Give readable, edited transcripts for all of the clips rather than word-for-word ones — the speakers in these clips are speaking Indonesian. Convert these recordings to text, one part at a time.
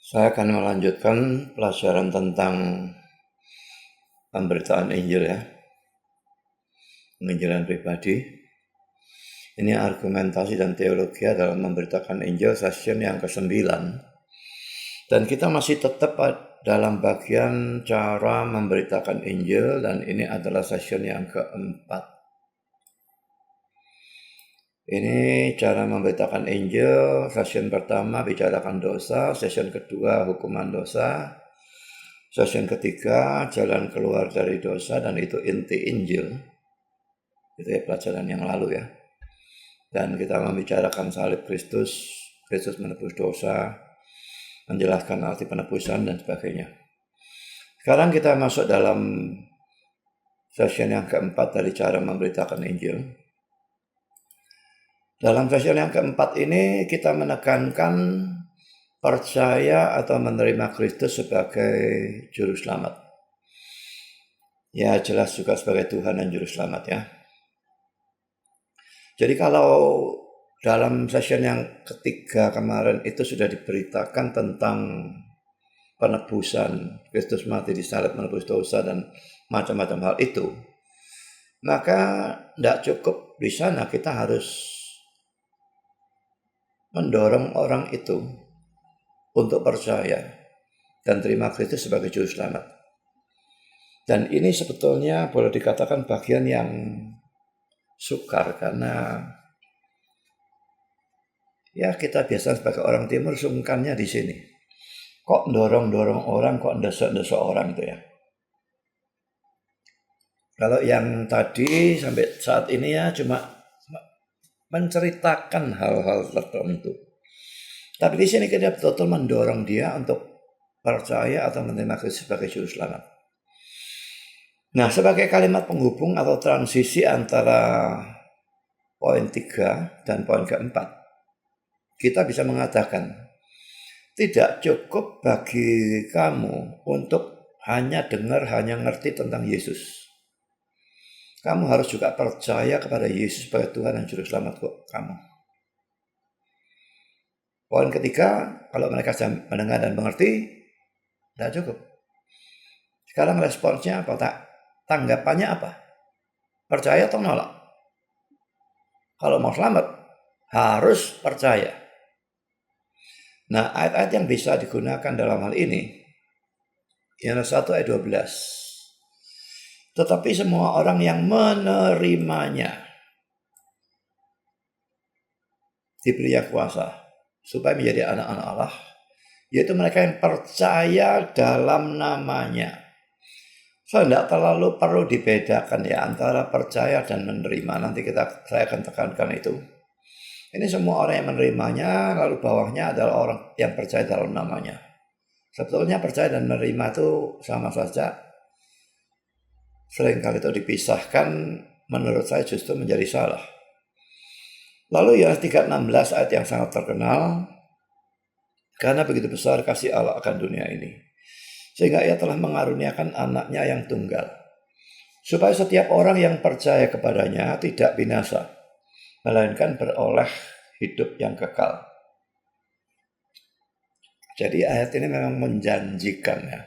Saya akan melanjutkan pelajaran tentang pemberitaan Injil ya, penginjilan pribadi. Ini argumentasi dan teologi dalam memberitakan Injil session yang ke-9. Dan kita masih tetap dalam bagian cara memberitakan Injil, dan ini adalah session yang ke-4. Ini cara memberitakan Injil. Session pertama bicarakan dosa, session kedua hukuman dosa, session ketiga jalan keluar dari dosa, dan itu inti Injil. Itu ya pelajaran yang lalu ya. Dan kita membicarakan salib Kristus, Kristus menebus dosa, menjelaskan arti penebusan dan sebagainya. Sekarang kita masuk dalam session yang keempat dari cara memberitakan Injil. Dalam session yang keempat ini kita menekankan percaya atau menerima Kristus sebagai juru selamat. Ya jelas juga sebagai Tuhan dan juru selamat ya. Jadi kalau dalam session yang ketiga kemarin itu sudah diberitakan tentang penebusan, Kristus mati di salib menebus dosa dan macam-macam hal itu, maka tidak cukup di sana, kita harus mendorong orang itu untuk percaya dan terima Kristus sebagai juru selamat. Dan ini sebetulnya boleh dikatakan bagian yang sukar, karena ya kita biasa sebagai orang timur sungkannya di sini. Kok dorong-dorong orang, kok ndesek-ndesek orang itu ya. Kalau yang tadi sampai saat ini ya cuma menceritakan hal-hal tertentu. Tapi di sini kita betul-betul mendorong dia untuk percaya atau menerima Kristus sebagai juru selamat. Nah, sebagai kalimat penghubung atau transisi antara poin 3 dan poin keempat, kita bisa mengatakan tidak cukup bagi kamu untuk hanya dengar, hanya ngerti tentang Yesus. Kamu harus juga percaya kepada Yesus sebagai Tuhan dan Juru Selamat kamu. Poin ketiga, kalau mereka sudah mendengar dan mengerti, tidak cukup. Sekarang responsnya apa? Tanggapannya apa? Percaya atau nolak? Kalau mau selamat, harus percaya. Nah, ayat-ayat yang bisa digunakan dalam hal ini, Yohanes 1 ayat 12. Tetapi semua orang yang menerimanya diberi kuasa supaya menjadi anak-anak Allah, yaitu mereka yang percaya dalam namanya. So, tidak terlalu perlu dibedakan ya antara percaya dan menerima. Nanti saya akan tekankan itu. Ini semua orang yang menerimanya, lalu bawahnya adalah orang yang percaya dalam namanya. Sebetulnya percaya dan menerima itu sama saja. Seringkali itu dipisahkan, menurut saya justru menjadi salah. Lalu Yohanes 3:16 ayat yang sangat terkenal, karena begitu besar kasih Allah akan dunia ini, sehingga ia telah mengaruniakan anaknya yang tunggal, supaya setiap orang yang percaya kepadanya tidak binasa, melainkan beroleh hidup yang kekal. Jadi ayat ini memang menjanjikan ya.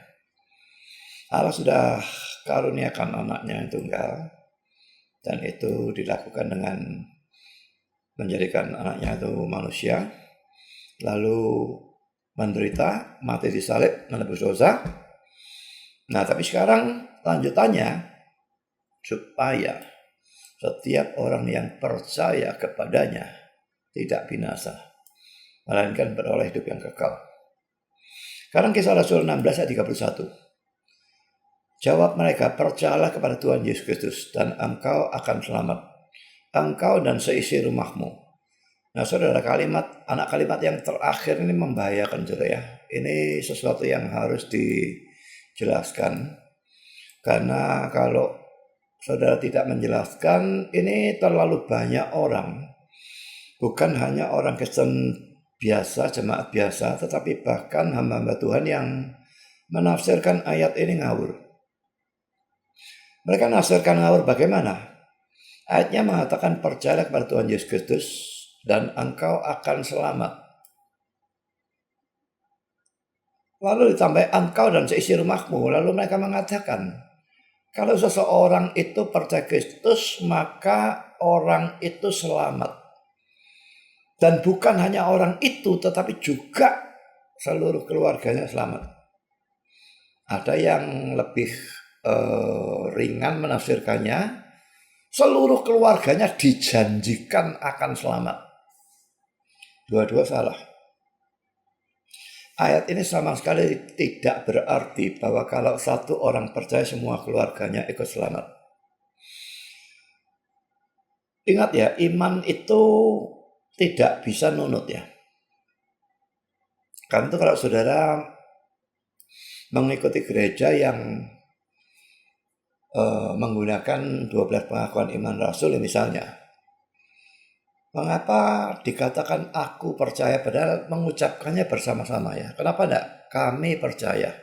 Allah sudah karuniakan anaknya yang tunggal, dan itu dilakukan dengan menjadikan anaknya itu manusia, lalu menderita, mati di salib, menebus dosa. Nah, tapi sekarang lanjutannya, supaya setiap orang yang percaya kepadanya tidak binasa, melainkan beroleh hidup yang kekal. Sekarang Kisah Rasul 16 ayat 31. Jawab mereka, percayalah kepada Tuhan Yesus Kristus dan engkau akan selamat, engkau dan seisi rumahmu. Nah saudara, anak kalimat yang terakhir ini membahayakan saudara ya. Ini sesuatu yang harus dijelaskan. Karena kalau saudara tidak menjelaskan, ini terlalu banyak orang. Bukan hanya orang Kristen biasa, jemaat biasa, tetapi bahkan hamba-hamba Tuhan yang menafsirkan ayat ini ngawur. Mereka menafsirkan ngawur bagaimana? Ayatnya mengatakan percaya kepada Tuhan Yesus Kristus dan engkau akan selamat. Lalu ditambah engkau dan seisi rumahmu. Lalu mereka mengatakan, kalau seseorang itu percaya Kristus, maka orang itu selamat. Dan bukan hanya orang itu, tetapi juga seluruh keluarganya selamat. Ada yang lebih ringan menafsirkannya, seluruh keluarganya dijanjikan akan selamat. Dua-dua salah. Ayat ini sama sekali tidak berarti bahwa kalau satu orang percaya semua keluarganya ikut selamat. Ingat ya, iman itu tidak bisa nunut ya. Karena itu kalau saudara mengikuti gereja yang menggunakan 12 pengakuan iman Rasul misalnya, mengapa dikatakan aku percaya padahal mengucapkannya bersama-sama ya? Kenapa enggak? Kami percaya.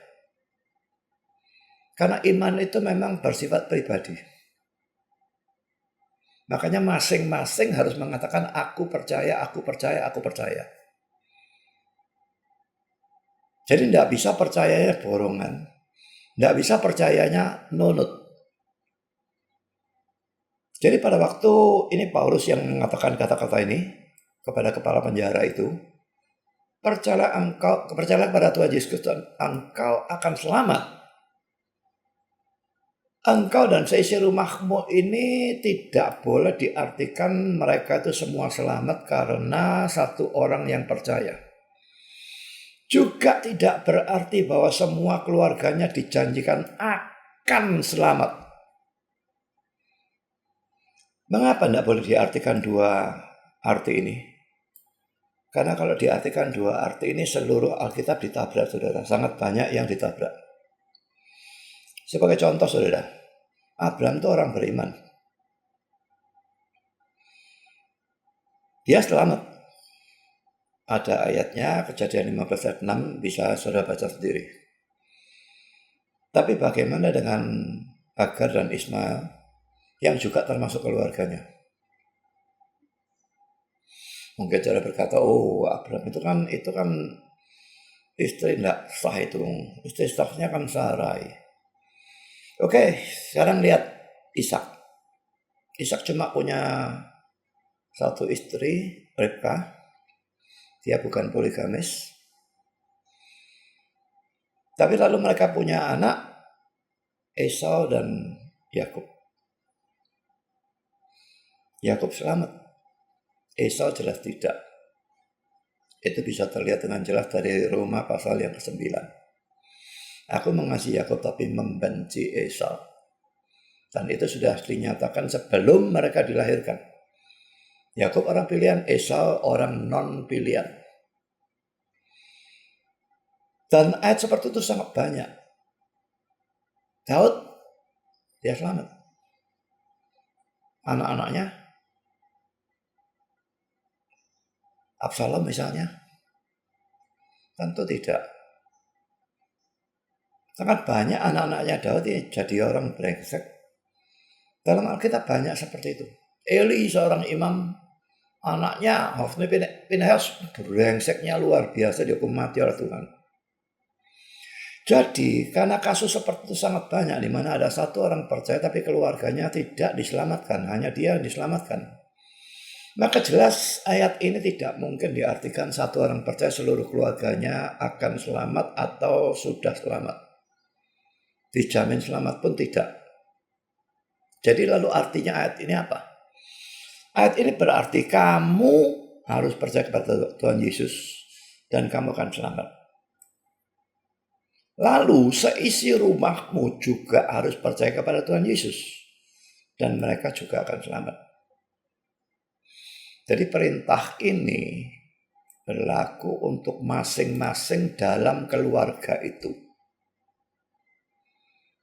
Karena iman itu memang bersifat pribadi. Makanya masing-masing harus mengatakan aku percaya, aku percaya, aku percaya. Jadi enggak bisa percayanya borongan. Enggak bisa percayanya nunut. Jadi pada waktu ini Paulus yang mengatakan kata-kata ini kepada kepala penjara itu, percayalah pada Tuhan Yesus Kristus, engkau akan selamat. Engkau dan seisi rumahmu ini tidak boleh diartikan mereka itu semua selamat karena satu orang yang percaya. Juga tidak berarti bahwa semua keluarganya dijanjikan akan selamat. Mengapa tidak boleh diartikan dua arti ini? Karena kalau diartikan dua arti ini seluruh Alkitab ditabrak, saudara. Sangat banyak yang ditabrak. Sebagai contoh, saudara, Abraham itu orang beriman. Dia selamat. Ada ayatnya, Kejadian 15 ayat 6, bisa saudara baca sendiri. Tapi bagaimana dengan Hagar dan Ismail yang juga termasuk keluarganya? Mungkin cara berkata, oh Abraham itu kan istri tidak sah itu. Istri sahnya kan Sarai. Oke, sekarang lihat Ishak. Ishak cuma punya satu istri, Ribka. Dia bukan poligamis. Tapi lalu mereka punya anak, Esau dan Yakub. Yakub selamat. Esau jelas tidak. Itu bisa terlihat dengan jelas dari Roma pasal yang ke-9. Aku mengasihi Yakub tapi membenci Esau. Dan itu sudah dinyatakan sebelum mereka dilahirkan. Yakub orang pilihan, Esau orang non pilihan. Dan ayat seperti itu sangat banyak. Daud, dia selamat. Anak-anaknya, Absalom misalnya, tentu tidak. Sangat banyak anak-anaknya Daud ini jadi orang brengsek. Dalam Alkitab banyak seperti itu. Eli seorang imam, anaknya Hofni Pinehas brengseknya luar biasa, dihukum mati oleh Tuhan. Jadi karena kasus seperti itu sangat banyak, di mana ada satu orang percaya tapi keluarganya tidak diselamatkan, hanya dia yang diselamatkan. Maka jelas ayat ini tidak mungkin diartikan satu orang percaya seluruh keluarganya akan selamat atau sudah selamat. Dijamin selamat pun tidak. Jadi lalu artinya ayat ini apa? Ayat ini berarti kamu harus percaya kepada Tuhan Yesus dan kamu akan selamat. Lalu seisi rumahmu juga harus percaya kepada Tuhan Yesus dan mereka juga akan selamat. Jadi perintah ini berlaku untuk masing-masing dalam keluarga itu.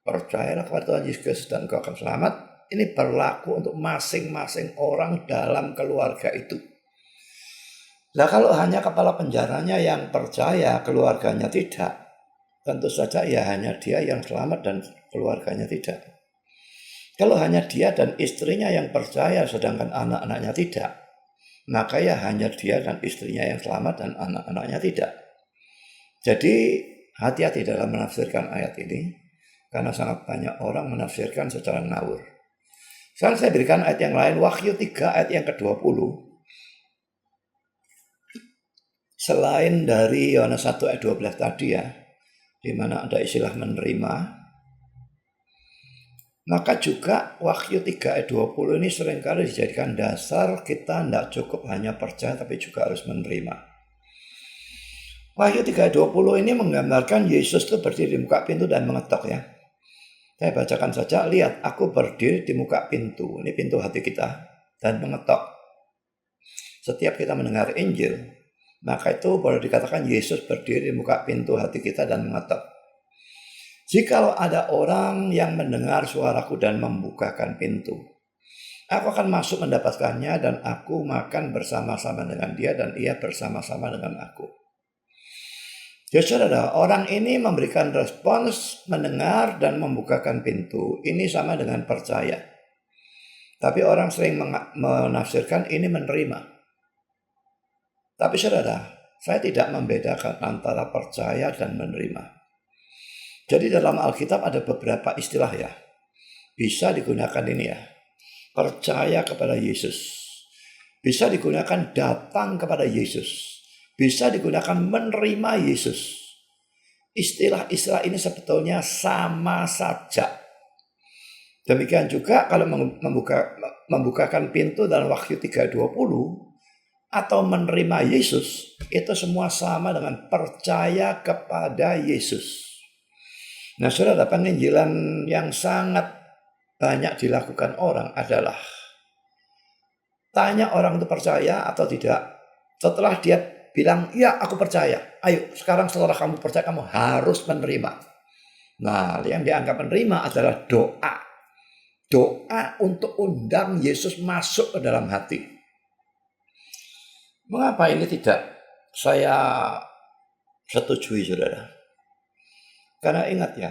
Percayalah kepada Tuhan Yesus dan kau akan selamat. Ini berlaku untuk masing-masing orang dalam keluarga itu. Nah kalau hanya kepala penjaranya yang percaya, keluarganya tidak, tentu saja ya hanya dia yang selamat dan keluarganya tidak. Kalau hanya dia dan istrinya yang percaya sedangkan anak-anaknya tidak, maka ya hanya dia dan istrinya yang selamat dan anak-anaknya tidak. Jadi hati-hati dalam menafsirkan ayat ini, karena sangat banyak orang menafsirkan secara ngawur. Sekarang saya berikan ayat yang lain, Wahyu 3 ayat yang ke-20. Selain dari Yohanes 1 ayat 12 tadi ya, di mana ada istilah menerima, maka juga Wahyu 3 ayat 20 ini seringkali dijadikan dasar kita tidak cukup hanya percaya tapi juga harus menerima. Wahyu 3 ayat 20 ini menggambarkan Yesus itu berdiri di muka pintu dan mengetok ya. Saya bacakan saja, lihat aku berdiri di muka pintu, ini pintu hati kita, dan mengetok. Setiap kita mendengar Injil, maka itu boleh dikatakan Yesus berdiri di muka pintu hati kita dan mengetok. Jikalau ada orang yang mendengar suaraku dan membukakan pintu, aku akan masuk mendapatkannya dan aku makan bersama-sama dengan dia dan ia bersama-sama dengan aku. Ya saudara, orang ini memberikan respons mendengar dan membukakan pintu. Ini sama dengan percaya. Tapi orang sering menafsirkan ini menerima. Tapi saudara, saya tidak membedakan antara percaya dan menerima. Jadi dalam Alkitab ada beberapa istilah ya. Bisa digunakan ini ya. Percaya kepada Yesus. Bisa digunakan datang kepada Yesus. Bisa digunakan menerima Yesus. Istilah-istilah ini sebetulnya sama saja. Demikian juga kalau membukakan pintu dalam Wahyu 3:20 atau menerima Yesus, itu semua sama dengan percaya kepada Yesus. Nah, saudara, penginjilan yang sangat banyak dilakukan orang adalah tanya orang itu percaya atau tidak. Setelah dia bilang, ya aku percaya. Ayo sekarang setelah kamu percaya kamu harus menerima. Nah, yang dianggap menerima adalah doa. Doa untuk undang Yesus masuk ke dalam hati. Mengapa ini tidak saya setujui saudara? Karena ingat ya,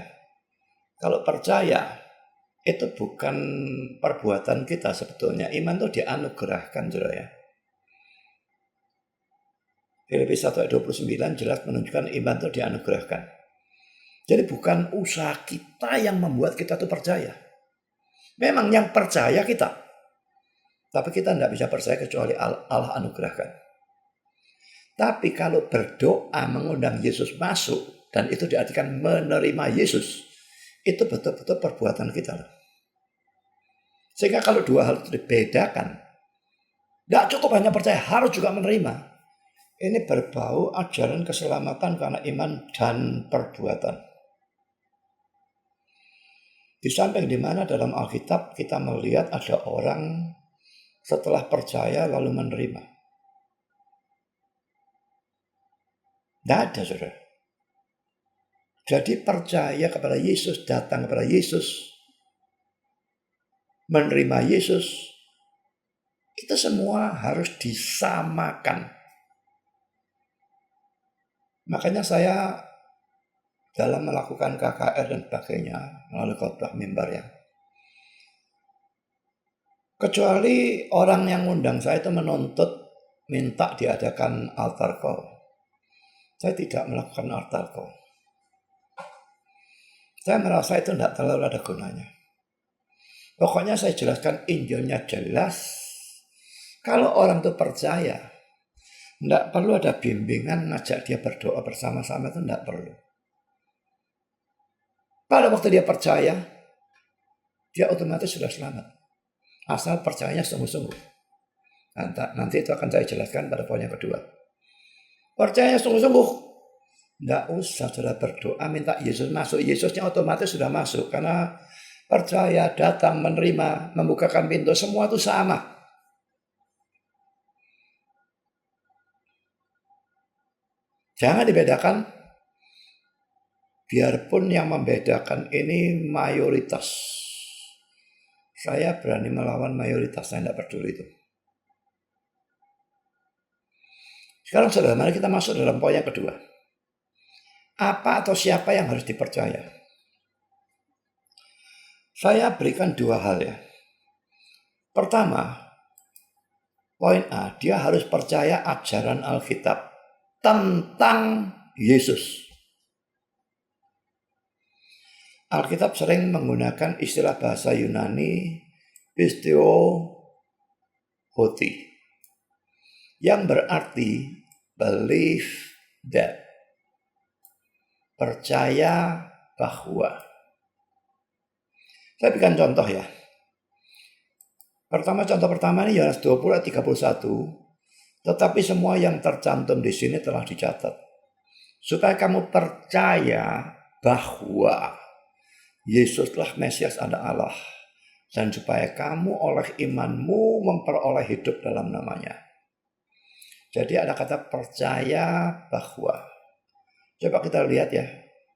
kalau percaya itu bukan perbuatan kita sebetulnya. Iman itu dianugerahkan saudara ya. Filipi 1 ayat 29 jelas menunjukkan iman itu dianugerahkan. Jadi bukan usaha kita yang membuat kita itu percaya. Memang yang percaya kita. Tapi kita tidak bisa percaya kecuali Allah anugerahkan. Tapi kalau berdoa mengundang Yesus masuk, dan itu diartikan menerima Yesus, itu betul-betul perbuatan kita. Sehingga kalau dua hal itu dibedakan, tidak cukup hanya percaya, harus juga menerima. Ini berbau ajaran keselamatan karena iman dan perbuatan. Di samping di mana dalam Alkitab kita melihat ada orang setelah percaya lalu menerima. Tidak ada saudara. Jadi percaya kepada Yesus, datang kepada Yesus, menerima Yesus, itu semua harus disamakan. Makanya saya dalam melakukan KKR dan sebagainya melalui khotbah mimbar ya. Kecuali orang yang undang saya itu menuntut minta diadakan altar call. Saya tidak melakukan altar call. Saya merasa itu tidak terlalu ada gunanya. Pokoknya saya jelaskan Injilnya jelas. Kalau orang itu percaya, tidak perlu ada bimbingan ngajak dia berdoa bersama-sama, itu tidak perlu. Pada waktu dia percaya, dia otomatis sudah selamat. Asal percayanya sungguh-sungguh. Nanti itu akan saya jelaskan pada poin yang kedua. Percayanya sungguh-sungguh. Tidak usah sudah berdoa minta Yesus masuk. Yesusnya otomatis sudah masuk. Karena percaya, datang, menerima, membukakan pintu, semua itu sama. Jangan dibedakan. Biarpun yang membedakan ini mayoritas. Saya berani melawan mayoritas, saya tidak peduli itu. Sekarang saudara, mari kita masuk dalam poin yang kedua. Apa atau siapa yang harus dipercaya? Saya berikan dua hal ya. Pertama, poin A, dia harus percaya ajaran Alkitab tentang Yesus. Alkitab sering menggunakan istilah bahasa Yunani pisteo hoti yang berarti believe that, percaya bahwa. Saya berikan contoh ya. Contoh pertama ini Yohanes 20 ayat 31. Tetapi semua yang tercantum di sini telah dicatat, supaya kamu percaya bahwa Yesuslah Mesias anak Allah, dan supaya kamu oleh imanmu memperoleh hidup dalam namanya. Jadi ada kata percaya bahwa. Coba kita lihat ya,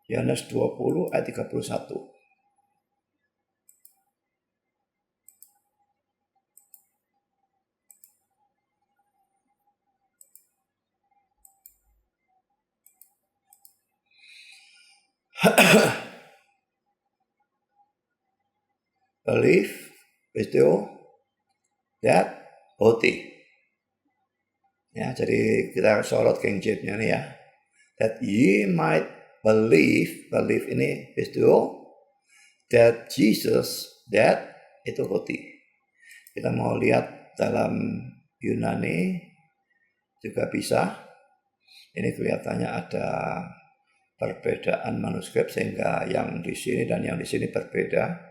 Yohanes 20 ayat 31. Believe, pisteo, that, hoti. Ya, jadi kita sorot King James-nya nih ya. That ye might believe ini pisteo, that Jesus, that itu hoti. Kita mau lihat dalam Yunani juga bisa. Ini kelihatannya ada perbedaan manuskrip sehingga yang di sini dan yang di sini berbeda.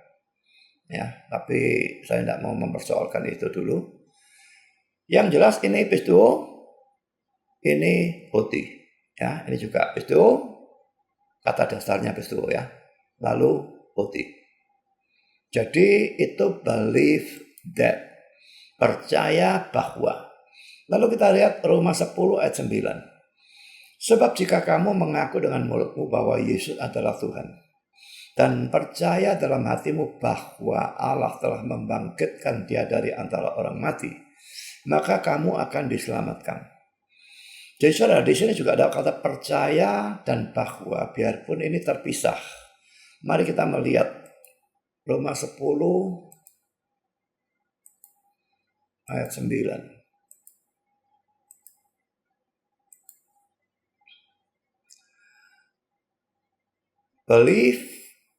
Ya, tapi saya tidak mau mempersoalkan itu dulu. Yang jelas ini pisteo, ini hoti. Ya, ini juga pisteo, kata dasarnya pisteo ya. Lalu hoti. Jadi itu believe that, percaya bahwa. Lalu kita lihat Roma 10 ayat 9. Sebab jika kamu mengaku dengan mulutmu bahwa Yesus adalah Tuhan, dan percaya dalam hatimu bahwa Allah telah membangkitkan dia dari antara orang mati, maka kamu akan diselamatkan. Jadi saudara, di sini juga ada kata percaya dan bahwa, biarpun ini terpisah. Mari kita melihat Roma 10 ayat 9. Believe,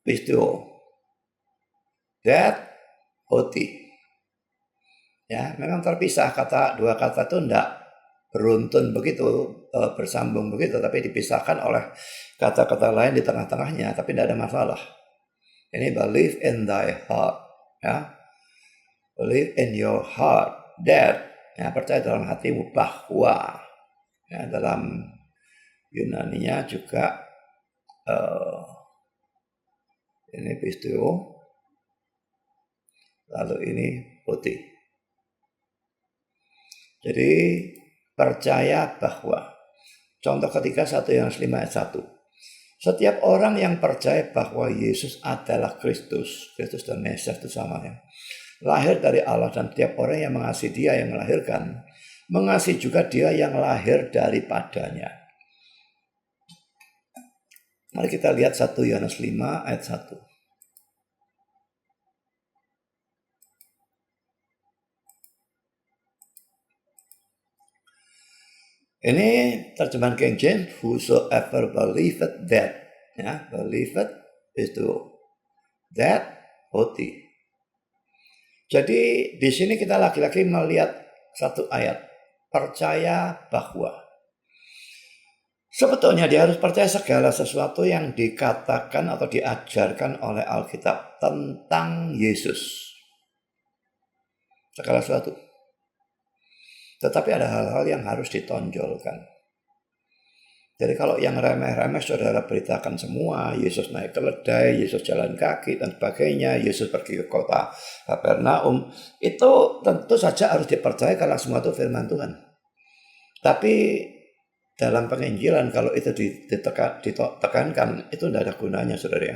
pisteo, that, hoti. Ya, memang terpisah, dua kata itu tidak beruntun begitu, bersambung begitu, tapi dipisahkan oleh kata-kata lain di tengah-tengahnya, tapi tidak ada masalah. Ini believe in thy heart, ya. Believe in your heart that, ya, percaya dalam hatimu bahwa. Ya, dalam Yunaninya juga ini pisteo, lalu ini hoti. Jadi percaya bahwa. Contoh ketiga 1 Yohanes 5 ayat 1. Setiap orang yang percaya bahwa Yesus adalah Kristus dan Mesias itu sama ya, lahir dari Allah, dan setiap orang yang mengasihi dia yang melahirkan, mengasihi juga dia yang lahir daripadanya. Mari kita lihat 1 Yohanes 5 ayat 1. Ini terjemahan King James, whosoever believeth that. Ya, believeth itu that, hoti. Jadi di sini kita lagi-lagi melihat satu ayat, percaya bahwa. Sebetulnya dia harus percaya segala sesuatu yang dikatakan atau diajarkan oleh Alkitab tentang Yesus. Segala sesuatu. Tetapi ada hal-hal yang harus ditonjolkan. Jadi kalau yang remeh-remeh saudara beritakan semua, Yesus naik keledai, Yesus jalan kaki dan sebagainya, Yesus pergi ke kota Kapernaum, itu tentu saja harus dipercaya karena semua itu firman Tuhan. Tapi dalam penginjilan kalau itu ditekankan, itu tidak ada gunanya saudara.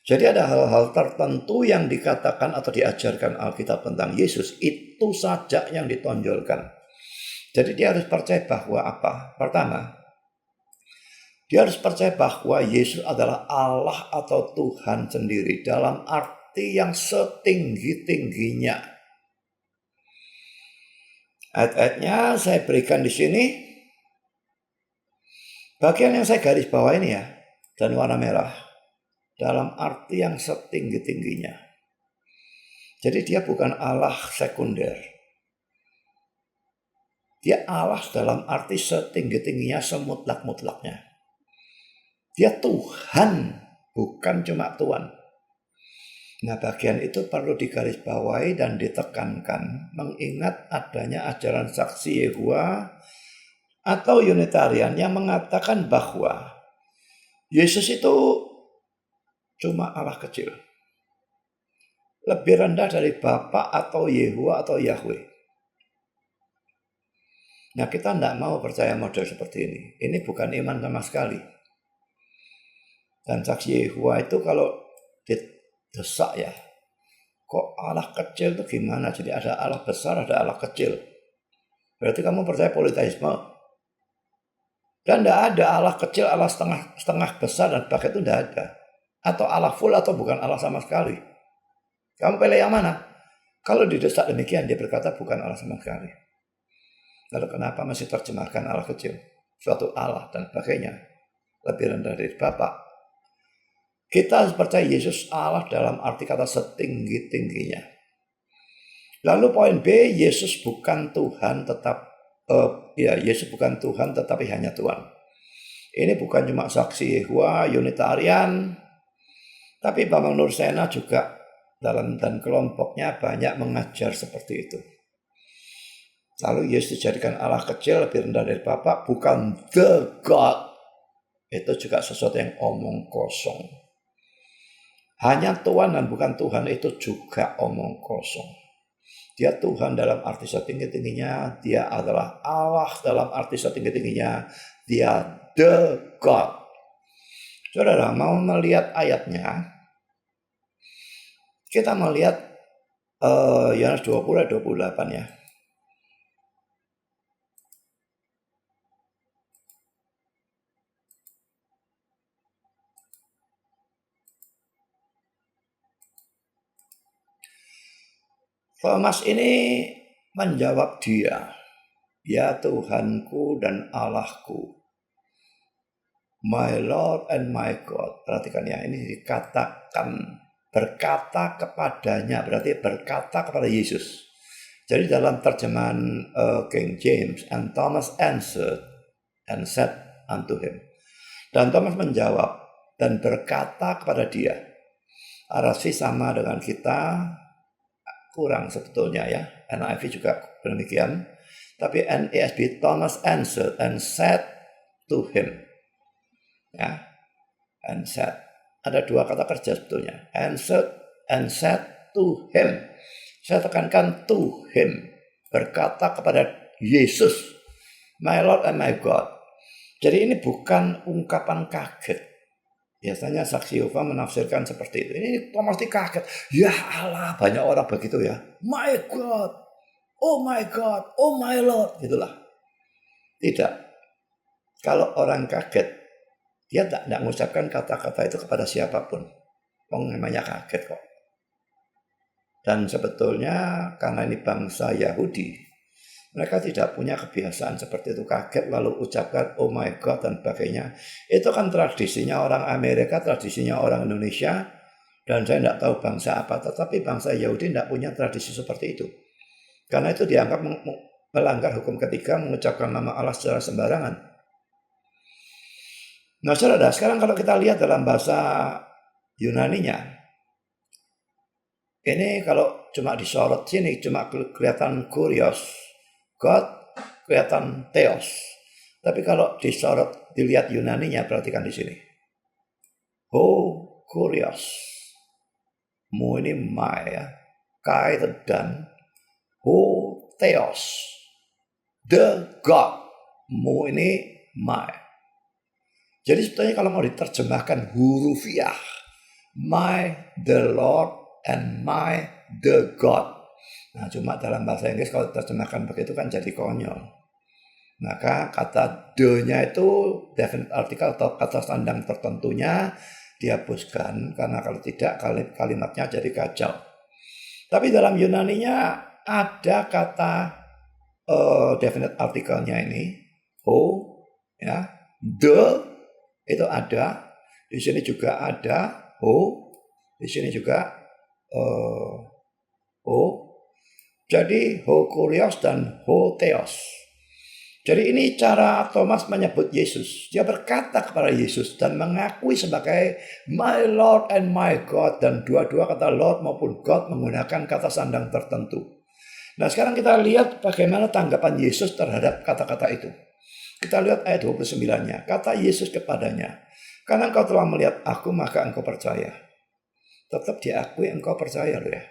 Jadi ada hal-hal tertentu yang dikatakan atau diajarkan Alkitab tentang Yesus, itu saja yang ditonjolkan. Jadi dia harus percaya bahwa apa? Pertama, dia harus percaya bahwa Yesus adalah Allah atau Tuhan sendiri dalam arti yang setinggi-tingginya. Ayat-ayatnya saya berikan di sini. Bagian yang saya garis bawah ini ya, dan warna merah. dalam arti yang setinggi-tingginya. Jadi dia bukan Allah sekunder. Dia Allah dalam arti setinggi-tingginya, semutlak-mutlaknya. Dia Tuhan, bukan cuma Tuhan. Nah, bagian itu perlu digarisbawahi dan ditekankan, mengingat adanya ajaran saksi Yehova atau Unitarian yang mengatakan bahwa Yesus itu cuma Allah kecil, lebih rendah dari Bapa atau Yehova atau Yahweh. Nah, kita tidak mau percaya model seperti ini. Ini bukan iman sama sekali. Dan saksi Yehova itu kalau didesak ya, kok Allah kecil itu gimana? Jadi ada Allah besar, ada Allah kecil. Berarti kamu percaya politeisme. Dan tidak ada Allah kecil, Allah setengah besar dan sebagainya, itu tidak ada. Atau Allah full atau bukan Allah sama sekali. Kamu pilih yang mana? Kalau didesak demikian, dia berkata bukan Allah sama sekali. Lalu kenapa masih terjemahkan Allah kecil? Suatu Allah dan sebagainya. Lebih rendah dari Bapa. Kita harus percaya Yesus Allah dalam arti kata setinggi-tingginya. Lalu poin B, Yesus bukan Tuhan Yesus bukan Tuhan tetapi hanya Tuhan. Ini bukan cuma saksi Yehova, Unitarian, tapi Bambang Nursena juga dan kelompoknya banyak mengajar seperti itu. Lalu Yesus dijadikan Allah kecil, lebih rendah dari Bapa, bukan the God. Itu juga sesuatu yang omong kosong. Hanya Tuhan dan bukan Tuhan itu juga omong kosong. Dia Tuhan dalam arti setinggi-tingginya, dia adalah Allah dalam arti setinggi-tingginya, dia the God. Saudara mau melihat ayatnya, kita melihat Yohanes 20 ayat 28 ya. Thomas ini menjawab dia, ya Tuhanku dan Allahku, my Lord and my God. Perhatikan ya, ini dikatakan berkata kepadanya, berarti berkata kepada Yesus. Jadi dalam terjemahan King James, and Thomas answered and said unto him. Dan Thomas menjawab dan berkata kepada dia. RSV sama dengan kita, kurang sebetulnya ya. NIV juga demikian. Tapi NASB, Thomas answered and said to him. Ya, and said. Ada dua kata kerja sebetulnya. Answered and said to him. Saya tekankan to him. Berkata kepada Yesus. My Lord and my God. Jadi ini bukan ungkapan kaget. Biasanya saksi Yehova menafsirkan seperti itu. Ini Thomas kaget. Ya Allah, banyak orang begitu ya. My God, oh my God, oh my Lord. Itulah. Tidak. Kalau orang kaget, dia tidak mengucapkan kata-kata itu kepada siapapun. Namanya kaget kok. Dan sebetulnya karena ini bangsa Yahudi, mereka tidak punya kebiasaan seperti itu, kaget lalu ucapkan oh my God dan sebagainya. Itu kan tradisinya orang Amerika, tradisinya orang Indonesia, dan saya tidak tahu bangsa apa, tetapi bangsa Yahudi tidak punya tradisi seperti itu. Karena itu dianggap melanggar hukum ketiga, mengucapkan nama Allah secara sembarangan. Nah saudara, sekarang kalau kita lihat dalam bahasa Yunaninya, ini kalau cuma disorot sini, cuma kelihatan kurios. God kelihatan theos. Tapi kalau disorot, dilihat Yunaninya, perhatikan di sini. Oh, kurios. Mu ini my ya. Kai itu dan. Oh, theos. The God. Mu ini my. Jadi sebetulnya kalau mau diterjemahkan hurufiah. My, the Lord, and my, the God. Nah, cuma dalam bahasa Inggris kalau terjemahkan begitu kan jadi konyol. Maka kata the-nya itu definite artikel atau kata sandang tertentunya dihapuskan, karena kalau tidak kalimatnya jadi kacau. Tapi dalam Yunaninya ada kata definite artikelnya ini, ya, the itu ada, di sini juga ada, Ho, di sini juga ho. Jadi ho kurios dan ho theos. Jadi ini cara Thomas menyebut Yesus. Dia berkata kepada Yesus dan mengakui sebagai my Lord and my God. Dan dua-dua kata Lord maupun God menggunakan kata sandang tertentu. Nah sekarang kita lihat bagaimana tanggapan Yesus terhadap kata-kata itu. Kita lihat ayat 29-nya. Kata Yesus kepadanya, karena engkau telah melihat aku maka engkau percaya. Tetap diakui engkau percaya loh ya.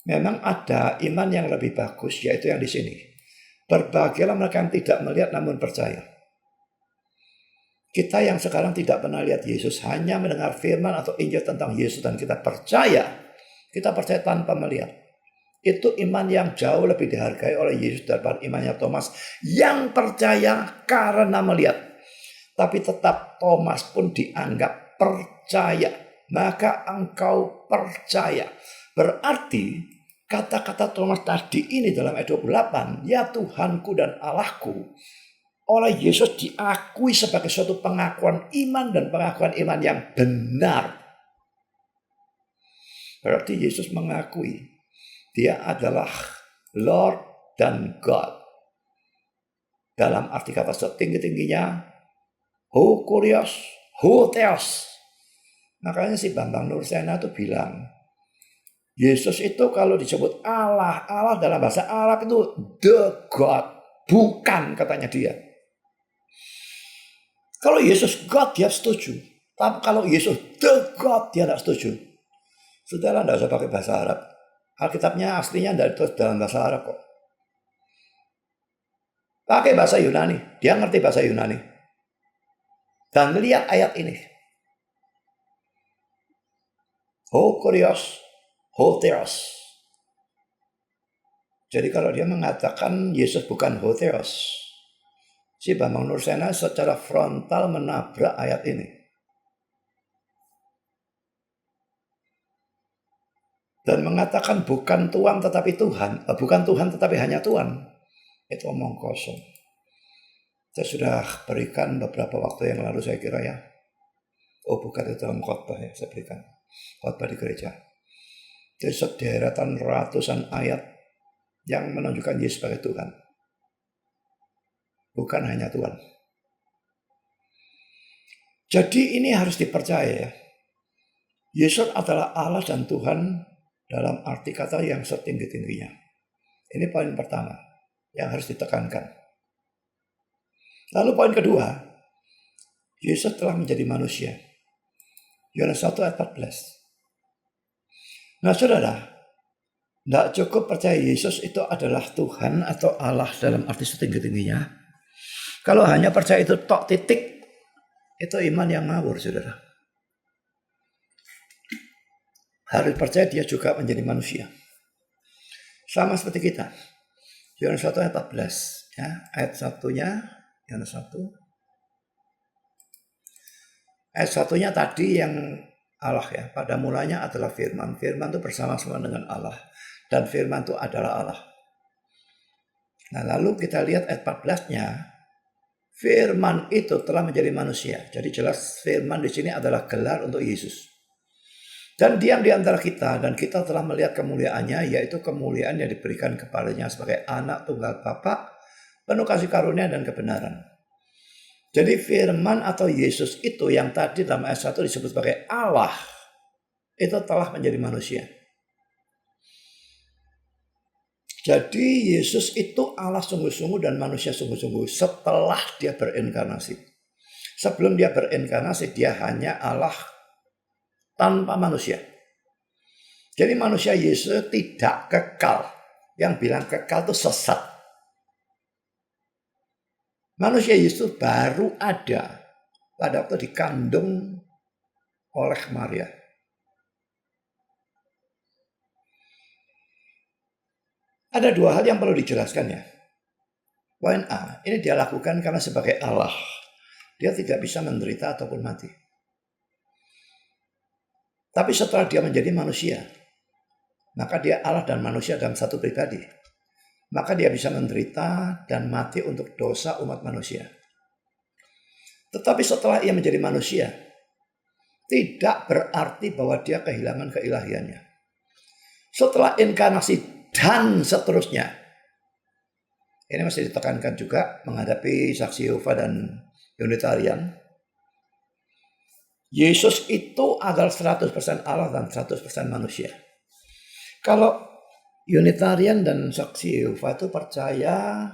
Memang ada iman yang lebih bagus, yaitu yang di sini. Berbahagialah mereka yang tidak melihat namun percaya. Kita yang sekarang tidak pernah lihat Yesus, hanya mendengar firman atau Injil tentang Yesus dan kita percaya. Kita percaya tanpa melihat. Itu iman yang jauh lebih dihargai oleh Yesus daripada imannya Thomas yang percaya karena melihat. Tapi tetap Thomas pun dianggap percaya. Maka engkau percaya. Berarti kata-kata Thomas tadi ini dalam ayat 28, ya Tuhanku dan Allahku, oleh Yesus diakui sebagai suatu pengakuan iman dan pengakuan iman yang benar. Berarti Yesus mengakui dia adalah Lord dan God. Dalam arti kata setinggi-tingginya, ho kurios, ho theos. Makanya si Bambang Nursena itu bilang, Yesus itu kalau disebut Allah, Allah dalam bahasa Arab itu the God. Bukan katanya dia. Kalau Yesus God dia setuju. Tapi kalau Yesus the God dia tidak setuju. Sudahlah tidak usah pakai bahasa Arab. Alkitabnya aslinya tidak itu dalam bahasa Arab kok. Pakai bahasa Yunani. Dia ngerti bahasa Yunani. Dan lihat ayat ini. Ho kurios, ho theos. Jadi kalau dia mengatakan Yesus bukan ho theos, si Bambang Nursena secara frontal menabrak ayat ini. Dan mengatakan bukan Tuhan tetapi Tuhan, bukan Tuhan tetapi hanya Tuhan. Itu omong kosong. Saya sudah berikan beberapa waktu yang lalu saya kira ya. Oh bukan itu dalam khotbah ya, saya berikan khotbah di gereja. Jadi sederetan ratusan ayat yang menunjukkan Yesus sebagai Tuhan. Bukan hanya Tuhan. Jadi ini harus dipercaya ya. Yesus adalah Allah dan Tuhan dalam arti kata yang setinggi-tingginya. Ini poin pertama yang harus ditekankan. Lalu poin kedua, Yesus telah menjadi manusia. Yohanes 1 ayat 14. Nah saudara, tidak cukup percaya Yesus itu adalah Tuhan atau Allah dalam arti setinggi-tingginya. Kalau hanya percaya itu tok titik, itu iman yang ngawur saudara. Harus percaya dia juga menjadi manusia. Sama seperti kita. Yohanes 1 ayat 14. Ya, ayat 1-nya, Yohanes 1. Ayat 1-nya tadi yang Allah ya. Pada mulanya adalah firman. Firman itu bersama-sama dengan Allah. Dan firman itu adalah Allah. Nah lalu kita lihat ayat 14-nya. Firman itu telah menjadi manusia. Jadi jelas firman di sini adalah gelar untuk Yesus. Dan diam di antara kita. Dan kita telah melihat kemuliaannya. Yaitu kemuliaan yang diberikan kepadanya sebagai anak tunggal Bapa, penuh kasih karunia dan kebenaran. Jadi firman atau Yesus itu yang tadi dalam ayat 1 disebut sebagai Allah. Itu telah menjadi manusia. Jadi Yesus itu Allah sungguh-sungguh dan manusia sungguh-sungguh setelah dia berinkarnasi. Sebelum dia berinkarnasi dia hanya Allah tanpa manusia. Jadi manusia Yesus tidak kekal. Yang bilang kekal itu sesat. Manusia Yesus baru ada pada waktu dikandung oleh Maria. Ada dua hal yang perlu dijelaskan ya. Poin A, ini dia lakukan karena sebagai Allah. Dia tidak bisa menderita ataupun mati. Tapi setelah dia menjadi manusia, maka dia Allah dan manusia dalam satu pribadi. Maka dia bisa menderita dan mati untuk dosa umat manusia. Tetapi setelah ia menjadi manusia, Tidak berarti bahwa dia kehilangan keilahiannya. Setelah inkarnasi dan seterusnya. Ini masih ditekankan juga menghadapi saksi Yehova dan Unitarian. Yesus itu adalah 100% Allah dan 100% manusia. Kalau Unitarian dan saksi Yehova itu percaya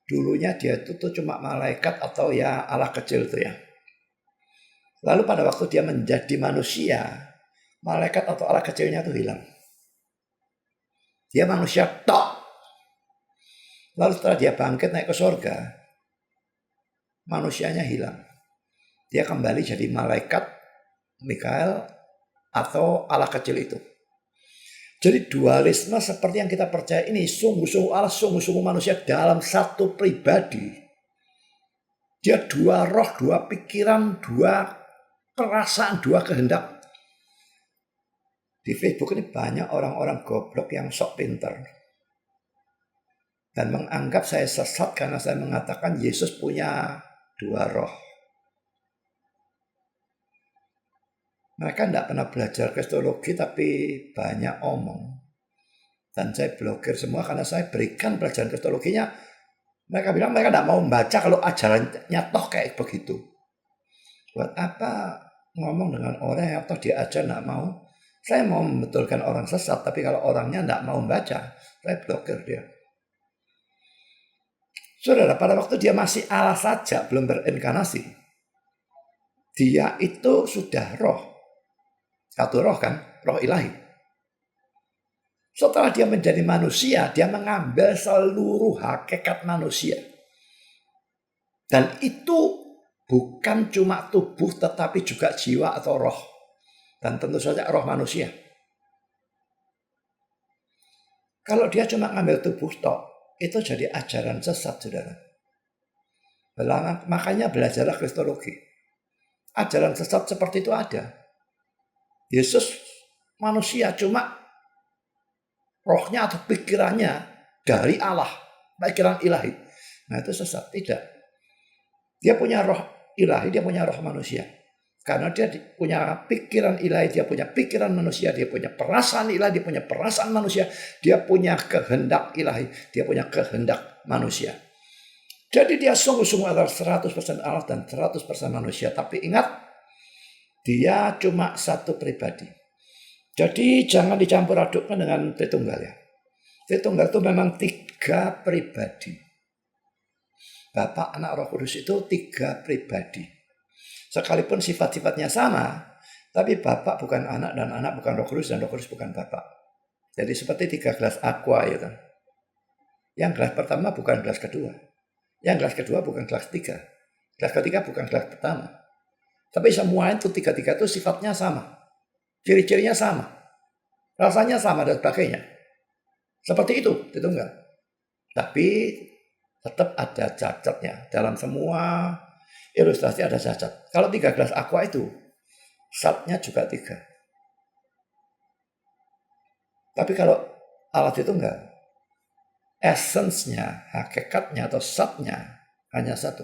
dulunya dia itu tuh cuma malaikat atau ya Allah kecil itu ya. Lalu pada waktu dia menjadi manusia, malaikat atau Allah kecilnya itu hilang. Dia manusia tok. Lalu setelah dia bangkit naik ke surga, manusianya hilang. Dia kembali jadi malaikat Mikael atau Allah kecil itu. Jadi dualisme seperti yang kita percaya ini sungguh-sungguh Allah, sungguh-sungguh manusia dalam satu pribadi. Dia dua roh, dua pikiran, dua perasaan, dua kehendak. Di Facebook ini banyak orang-orang goblok yang sok pinter. Dan menganggap saya sesat karena saya mengatakan Yesus punya dua roh. Mereka tidak pernah belajar kristologi tapi banyak omong. Dan saya blokir semua karena saya berikan pelajaran kristologinya. Mereka bilang mereka tidak mau membaca kalau ajarannya toh kayak begitu. Buat apa ngomong dengan orang yang toh diajar tidak mau? Saya mau membetulkan orang sesat, tapi kalau orangnya tidak mau membaca, saya blokir dia. Saudara, pada waktu dia masih Allah saja, belum berinkarnasi, dia itu sudah roh. Satu roh kan, roh ilahi. Setelah dia menjadi manusia, dia mengambil seluruh hakikat manusia. Dan itu bukan cuma tubuh, tetapi juga jiwa atau roh. Dan tentu saja roh manusia. Kalau dia cuma ngambil tubuh tok, itu jadi ajaran sesat, saudara. Makanya belajarlah kristologi. Ajaran sesat seperti itu ada. Yesus manusia, cuma rohnya atau pikirannya dari Allah, pikiran ilahi. Nah itu sesat, tidak. Dia punya roh ilahi, dia punya roh manusia. Karena dia punya pikiran ilahi, dia punya pikiran manusia, dia punya perasaan ilahi, dia punya perasaan manusia, dia punya kehendak ilahi, dia punya kehendak manusia. Jadi dia sungguh-sungguh adalah 100% Allah dan 100% manusia. Tapi ingat, dia cuma satu pribadi. Jadi jangan dicampur adukkan dengan Tritunggal ya. Tritunggal itu memang 3 pribadi. Bapa, Anak, Roh Kudus itu 3 pribadi. Sekalipun sifat-sifatnya sama, tapi Bapa bukan Anak dan Anak bukan Roh Kudus dan Roh Kudus bukan Bapa. Jadi seperti 3 gelas aqua ya kan. Yang gelas pertama bukan gelas kedua. Yang gelas kedua bukan gelas 3. Gelas ketiga bukan gelas pertama. Tapi semua itu 3 itu sifatnya sama. Ciri-cirinya sama. Rasanya sama dan sebagainya. Seperti itu, Tritunggal. Tapi tetap ada cacatnya. Dalam semua ilustrasi ada cacat. Kalau 3 gelas aqua itu, satnya juga 3. Tapi kalau Allah Tritunggal, essence-nya, hakikatnya atau satnya hanya 1.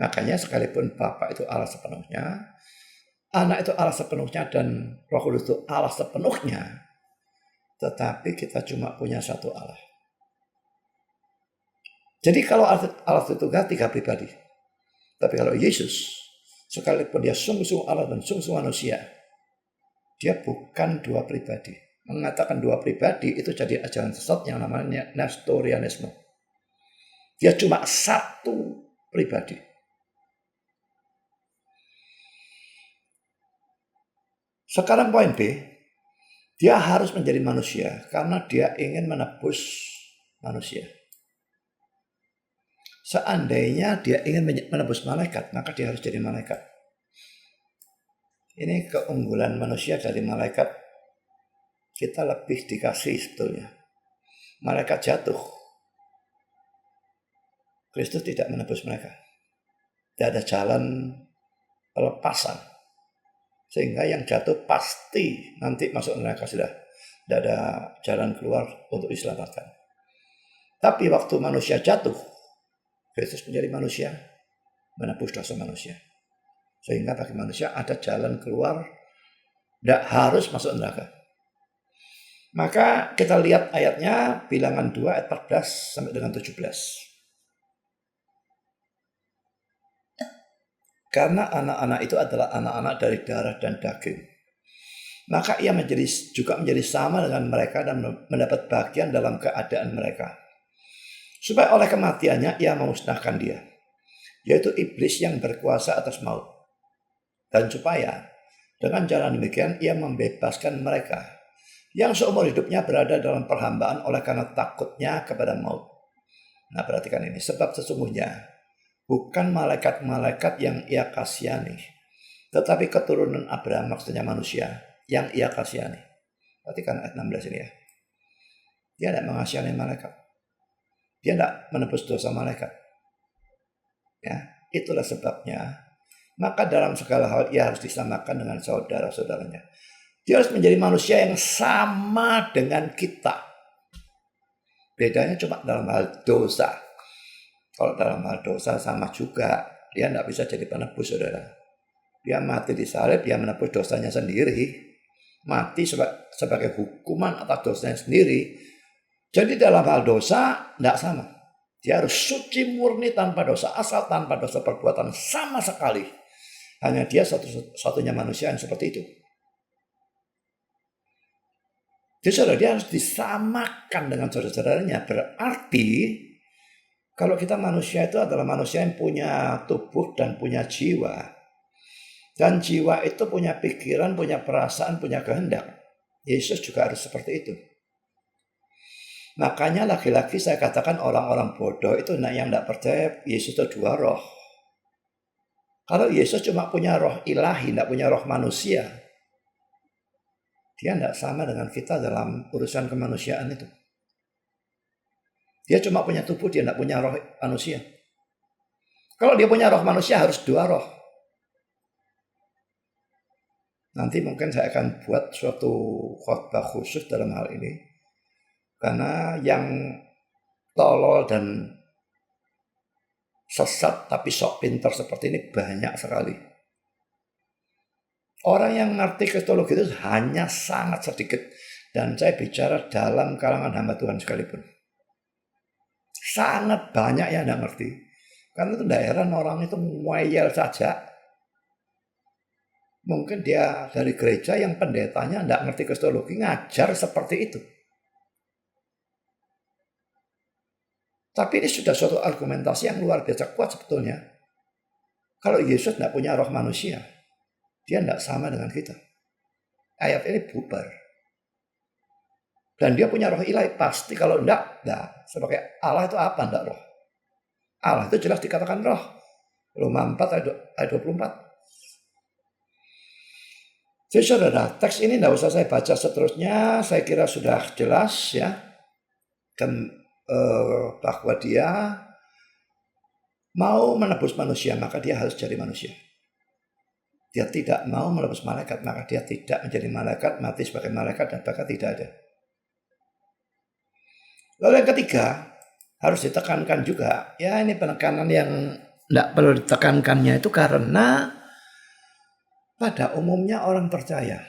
Makanya sekalipun Bapa itu Allah sepenuhnya, Anak itu Allah sepenuhnya, dan Roh Kudus itu Allah sepenuhnya, tetapi kita cuma punya 1 Allah. Jadi kalau Allah Tritunggal 3 pribadi. Tapi kalau Yesus, sekalipun dia sungguh-sungguh Allah dan sungguh-sungguh manusia, dia bukan 2 pribadi. Mengatakan 2 pribadi itu jadi ajaran sesat yang namanya Nestorianisme. Dia cuma 1 pribadi. Sekarang poin B, dia harus menjadi manusia karena dia ingin menebus manusia. Seandainya dia ingin menebus malaikat, maka dia harus jadi malaikat. Ini keunggulan manusia dari malaikat. Kita lebih dikasih sebetulnya. Malaikat jatuh, Kristus tidak menebus mereka. Tidak ada jalan pelepasan. Sehingga yang jatuh pasti nanti masuk neraka sudah. Tidak ada jalan keluar untuk diselamatkan. Tapi waktu manusia jatuh, Kristus menjadi manusia, menebus dosa manusia. Sehingga bagi manusia ada jalan keluar, tidak harus masuk neraka. Maka kita lihat ayatnya, Bilangan 2 ayat 14 sampai dengan 17. Karena anak-anak itu adalah anak-anak dari darah dan daging, maka ia juga menjadi sama dengan mereka dan mendapat bagian dalam keadaan mereka. Supaya oleh kematiannya ia memusnahkan dia, yaitu iblis yang berkuasa atas maut. Dan supaya dengan jalan demikian ia membebaskan mereka yang seumur hidupnya berada dalam perhambaan oleh karena takutnya kepada maut. Nah, perhatikan ini, sebab sesungguhnya bukan malaikat-malaikat yang ia kasihani, tetapi keturunan Abraham, maksudnya manusia, yang ia kasihani. Perhatikan ayat 16 ini ya. Dia tidak mengasihani malaikat. Dia tidak menebus dosa malaikat. Ya, itulah sebabnya. Maka dalam segala hal ia harus disamakan dengan saudara-saudaranya. Dia harus menjadi manusia yang sama dengan kita. Bedanya cuma dalam hal dosa. Kalau dalam hal dosa sama juga, dia tidak bisa jadi penebus, saudara. Dia mati di salib, dia menebus dosanya sendiri. Mati sebagai hukuman atas dosanya sendiri. Jadi dalam hal dosa, tidak sama. Dia harus suci murni tanpa dosa, asal tanpa dosa perbuatan sama sekali. Hanya dia satu-satunya manusia yang seperti itu. Jadi saudara, dia harus disamakan dengan saudara-saudaranya. Berarti kalau kita manusia itu adalah manusia yang punya tubuh dan punya jiwa. Dan jiwa itu punya pikiran, punya perasaan, punya kehendak. Yesus juga harus seperti itu. Makanya lagi-lagi saya katakan orang-orang bodoh itu yang tidak percaya Yesus itu dua roh. Kalau Yesus cuma punya roh ilahi, tidak punya roh manusia, dia tidak sama dengan kita dalam urusan kemanusiaan itu. Dia cuma punya tubuh, dia tidak punya roh manusia. Kalau dia punya roh manusia harus dua roh. Nanti mungkin saya akan buat suatu khotbah khusus dalam hal ini. Karena yang tolol dan sesat tapi sok pintar seperti ini banyak sekali. Orang yang ngerti kristologi itu hanya sangat sedikit. Dan saya bicara dalam kalangan hamba Tuhan sekalipun. Sangat banyak yang tidak ngerti. Karena itu daerah orang itu ngeyel saja. Mungkin dia dari gereja yang pendetanya tidak ngerti kristologi, ngajar seperti itu. Tapi ini sudah suatu argumentasi yang luar biasa kuat sebetulnya. Kalau Yesus tidak punya roh manusia, dia tidak sama dengan kita. Ayat ini bubar. Dan dia punya roh ilahi pasti, kalau enggak, sebagai Allah itu apa enggak roh? Allah itu jelas dikatakan roh. Roma 4 ayat 24. Jadi saudara, teks ini enggak usah saya baca seterusnya, saya kira sudah jelas ya. Bahwa dia mau menebus manusia, maka dia harus jadi manusia. Dia tidak mau menebus malaikat, maka dia tidak menjadi malaikat, mati sebagai malaikat dan bahkan tidak ada. Lalu yang ketiga, harus ditekankan juga. Ya, ini penekanan yang tidak perlu ditekankannya itu karena pada umumnya orang percaya.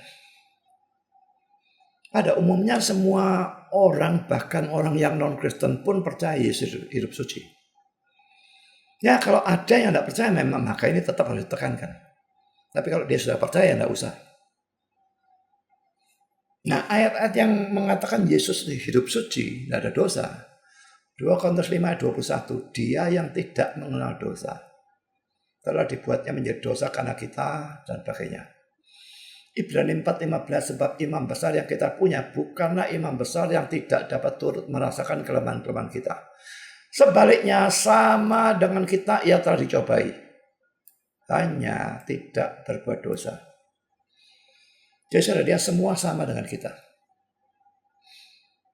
Pada umumnya semua orang, bahkan orang yang non-Kristen pun percaya Yesus hidup suci. Ya, kalau ada yang tidak percaya memang, maka ini tetap harus ditekankan. Tapi kalau dia sudah percaya, tidak usah. Nah, ayat-ayat yang mengatakan Yesus hidup suci, tidak ada dosa. 2 Korintus 5 ayat 21, dia yang tidak mengenal dosa telah dibuatnya menjadi dosa karena kita dan sebagainya. Ibrani 4:15, sebab imam besar yang kita punya bukanlah imam besar yang tidak dapat turut merasakan kelemahan-kelemahan kita. Sebaliknya sama dengan kita ia telah dicobai, hanya tidak berbuat dosa. Jadi saudara, dia semua sama dengan kita.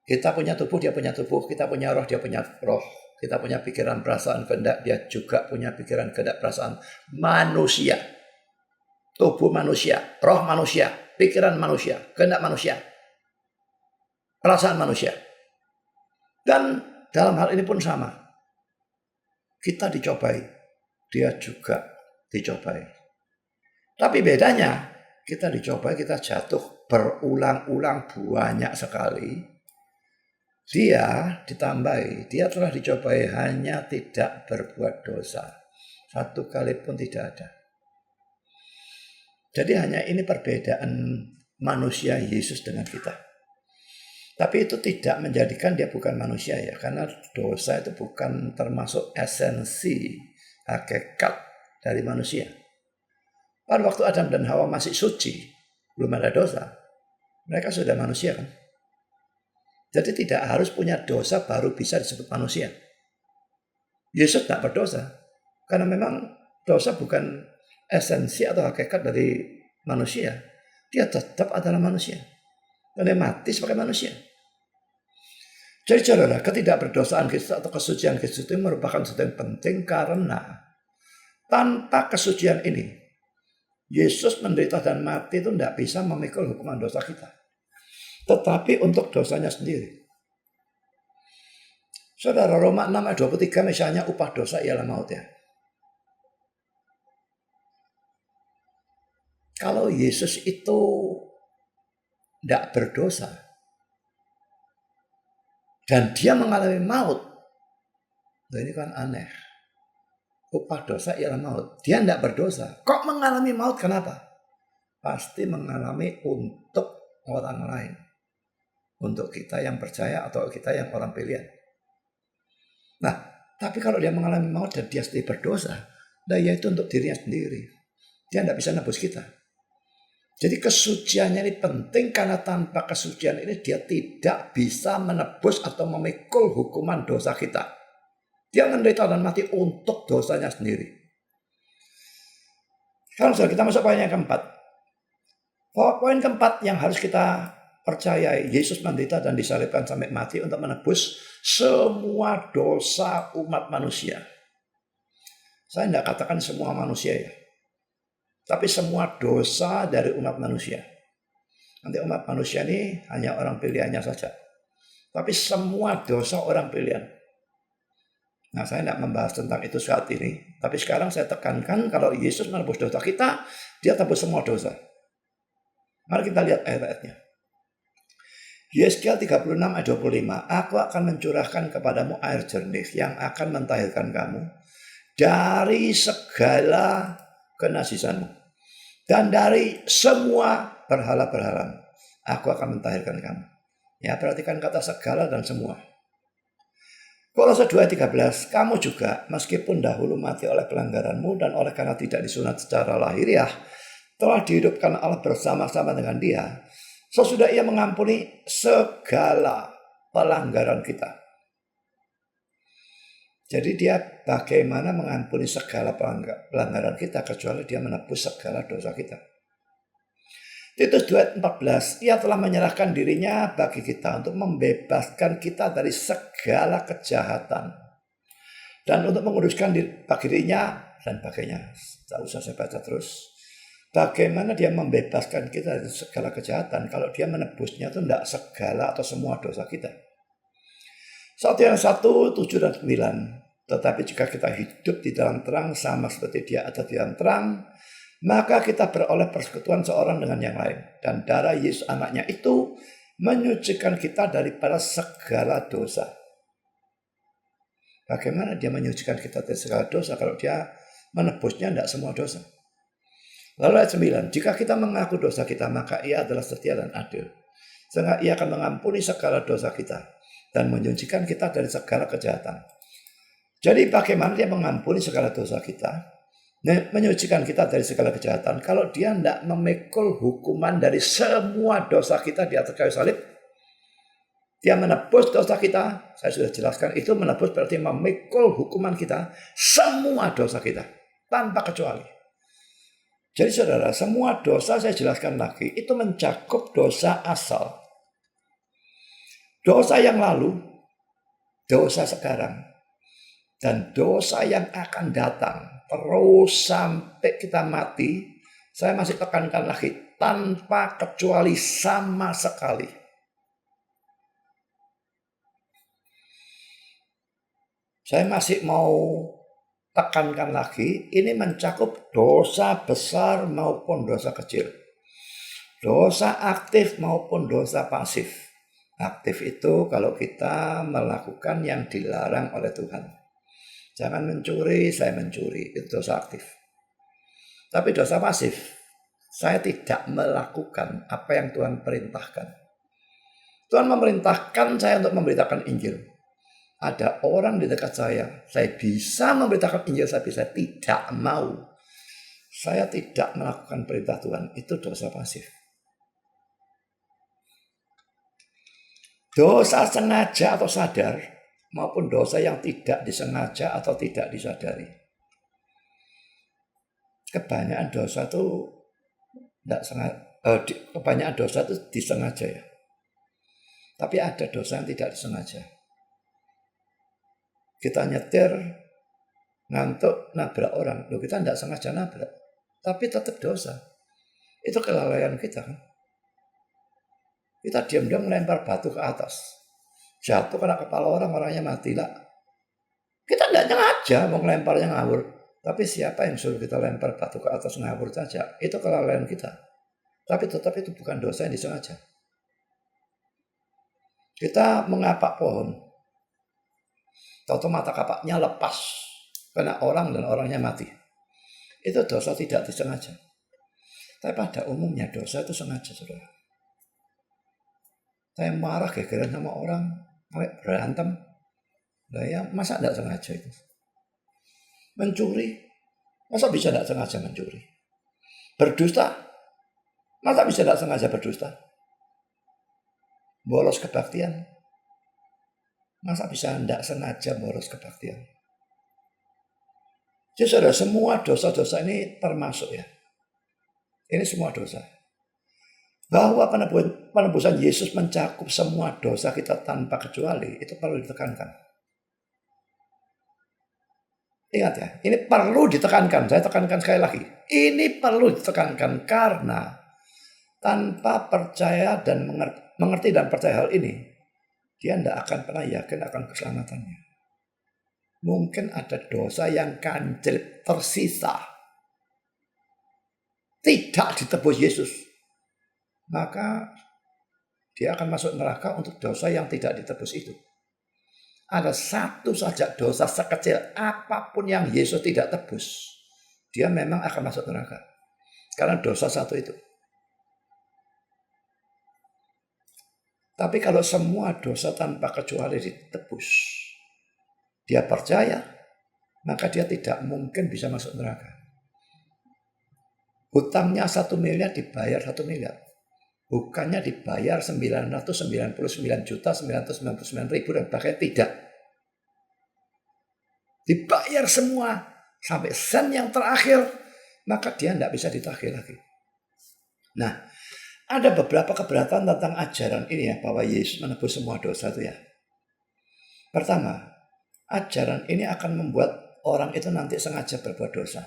Kita punya tubuh, dia punya tubuh. Kita punya roh, dia punya roh. Kita punya pikiran, perasaan, kehendak. Dia juga punya pikiran, kehendak, perasaan. Manusia. Tubuh manusia, roh manusia, pikiran manusia, kehendak manusia, perasaan manusia. Dan dalam hal ini pun sama. Kita dicobai, dia juga dicobai. Tapi bedanya, kita dicoba, kita jatuh berulang-ulang banyak sekali. Dia ditambahi, dia telah dicobai hanya tidak berbuat dosa. Satu kali pun tidak ada. Jadi hanya ini perbedaan manusia Yesus dengan kita. Tapi itu tidak menjadikan dia bukan manusia ya. Karena dosa itu bukan termasuk esensi, hakikat dari manusia. Pada waktu Adam dan Hawa masih suci, belum ada dosa, mereka sudah manusia kan. Jadi tidak harus punya dosa baru bisa disebut manusia. Yesus tidak berdosa. Karena memang dosa bukan esensi atau hakikat dari manusia. Dia tetap adalah manusia. Dan dia mati sebagai manusia. Jadi saudara, ketidakberdosaan Kristus atau kesucian Kristus itu merupakan sesuatu yang penting karena tanpa kesucian ini, Yesus menderita dan mati itu tidak bisa memikul hukuman dosa kita. Tetapi untuk dosanya sendiri. Saudara, Roma 6 ayat 23 misalnya upah dosa ialah maut ya. Kalau Yesus itu tidak berdosa dan dia mengalami maut, nah ini kan aneh. Upah dosa ialah maut. Dia tidak berdosa. Kok mengalami maut? Kenapa? Pasti mengalami untuk orang lain. Untuk kita yang percaya atau kita yang orang pilihan. Nah, tapi kalau dia mengalami maut dan dia sendiri berdosa, nah yaitu untuk dirinya sendiri. Dia tidak bisa nebus kita. Jadi kesuciannya ini penting karena tanpa kesucian ini dia tidak bisa menebus atau memikul hukuman dosa kita. Dia menderita dan mati untuk dosanya sendiri. Sekarang kita masuk poin yang keempat. Poin keempat yang harus kita percayai, Yesus menderita dan disalibkan sampai mati untuk menebus semua dosa umat manusia. Saya tidak katakan semua manusia ya. Tapi semua dosa dari umat manusia. Nanti umat manusia ini hanya orang pilihannya saja. Tapi semua dosa orang pilihan. Nah, saya tidak membahas tentang itu saat ini. Tapi sekarang saya tekankan kalau Yesus menebus dosa kita, dia tebus semua dosa. Mari kita lihat ayat-ayatnya. Yesaya 36 ayat 25. Aku akan mencurahkan kepadamu air jernih yang akan mentahirkan kamu dari segala kenasisanmu dan dari semua berhala-berhala. Aku akan mentahirkan kamu. Ya, perhatikan kata segala dan semua. Kolose 2:13, kamu juga meskipun dahulu mati oleh pelanggaranmu dan oleh karena tidak disunat secara lahiriah, telah dihidupkan Allah bersama-sama dengan Dia, sesudah Ia mengampuni segala pelanggaran kita. Jadi dia bagaimana mengampuni segala pelanggaran kita kecuali dia menebus segala dosa kita. Titus 2:14, Ia telah menyerahkan dirinya bagi kita untuk membebaskan kita dari segala kejahatan dan untuk menguduskan bagi dirinya dan bagainya. Tak usah saya baca terus. Bagaimana dia membebaskan kita dari segala kejahatan kalau dia menebusnya itu tidak segala atau semua dosa kita. 1 Yohanes 1, 7 dan 9. Tetapi jika kita hidup di dalam terang sama seperti dia ada di dalam terang, maka kita beroleh persekutuan seorang dengan yang lain. Dan darah Yesus anaknya itu menyucikan kita daripada segala dosa. Bagaimana dia menyucikan kita dari segala dosa kalau dia menebusnya tidak semua dosa? Lalu ayat 9, jika kita mengaku dosa kita, maka Ia adalah setia dan adil. Sehingga Ia akan mengampuni segala dosa kita dan menyucikan kita dari segala kejahatan. Jadi bagaimana dia mengampuni segala dosa kita, menyucikan kita dari segala kejahatan, kalau dia tidak memikul hukuman dari semua dosa kita di atas kayu salib? Dia menebus dosa kita, saya sudah jelaskan, itu menebus berarti memikul hukuman kita, semua dosa kita, tanpa kecuali. Jadi saudara, semua dosa saya jelaskan lagi, itu mencakup dosa asal. Dosa yang lalu, dosa sekarang, dan dosa yang akan datang terus sampai kita mati. Saya masih tekankan lagi, tanpa kecuali sama sekali. Saya masih mau tekankan lagi, ini mencakup dosa besar maupun dosa kecil. Dosa aktif maupun dosa pasif. Aktif itu kalau kita melakukan yang dilarang oleh Tuhan. Jangan mencuri, saya mencuri, itu dosa aktif. Tapi dosa pasif, saya tidak melakukan apa yang Tuhan perintahkan. Tuhan memerintahkan saya untuk memberitakan Injil. Ada orang di dekat saya bisa memberitakan Injil, saya tidak mau. Saya tidak melakukan perintah Tuhan, itu dosa pasif. Dosa sengaja atau sadar, maupun dosa yang tidak disengaja atau tidak disadari. Kebanyakan dosa itu kebanyakan dosa itu disengaja ya. Tapi ada dosa yang tidak disengaja. Kita nyetir, ngantuk, nabrak orang. Loh, kita tidak sengaja nabrak. Tapi tetap dosa. Itu kelalaian kita kan. Kita diam-diam melempar batu ke atas. Jatuh kena kepala orang, orangnya mati lah. Kita tidak sengaja mau melemparnya ngawur. Tapi siapa yang suruh kita lempar batu ke atas ngawur saja? Itu kelalaian kita. Tapi tetap itu bukan dosa yang disengaja. Kita mengapak pohon. Tahu-tahu mata kapaknya lepas. Kena orang dan orangnya mati. Itu dosa tidak disengaja. Tapi pada umumnya dosa itu sengaja, saudara. Saya marah gara-gara sama orang, berantem. Nah ya, masa tidak sengaja itu? Mencuri, masa bisa tidak sengaja mencuri? Berdusta, masa bisa tidak sengaja berdusta? Bolos kebaktian, masa bisa tidak sengaja bolos kebaktian? Jadi saudara, semua dosa-dosa ini termasuk ya. Ini semua dosa. Bahwa penebusan Yesus mencakup semua dosa kita tanpa kecuali, itu perlu ditekankan. Ingat ya, ini perlu ditekankan. Saya tekankan sekali lagi. Ini perlu ditekankan karena tanpa percaya dan mengerti dan percaya hal ini, dia tidak akan pernah yakin akan keselamatannya. Mungkin ada dosa yang ganjil tersisa, tidak ditebus Yesus. Maka dia akan masuk neraka untuk dosa yang tidak ditebus itu. Ada satu saja dosa sekecil apapun yang Yesus tidak tebus, dia memang akan masuk neraka. Karena dosa satu itu. Tapi kalau semua dosa tanpa kecuali ditebus, dia percaya, maka dia tidak mungkin bisa masuk neraka. Hutangnya 1 miliar dibayar 1 miliar. Bukannya dibayar 999.999.000 dan bahkan tidak. Dibayar semua sampai sen yang terakhir, maka dia tidak bisa ditagih lagi. Nah, ada beberapa keberatan tentang ajaran ini ya, bahwa Yesus menebus semua dosa itu ya. Pertama, ajaran ini akan membuat orang itu nanti sengaja berbuat dosa.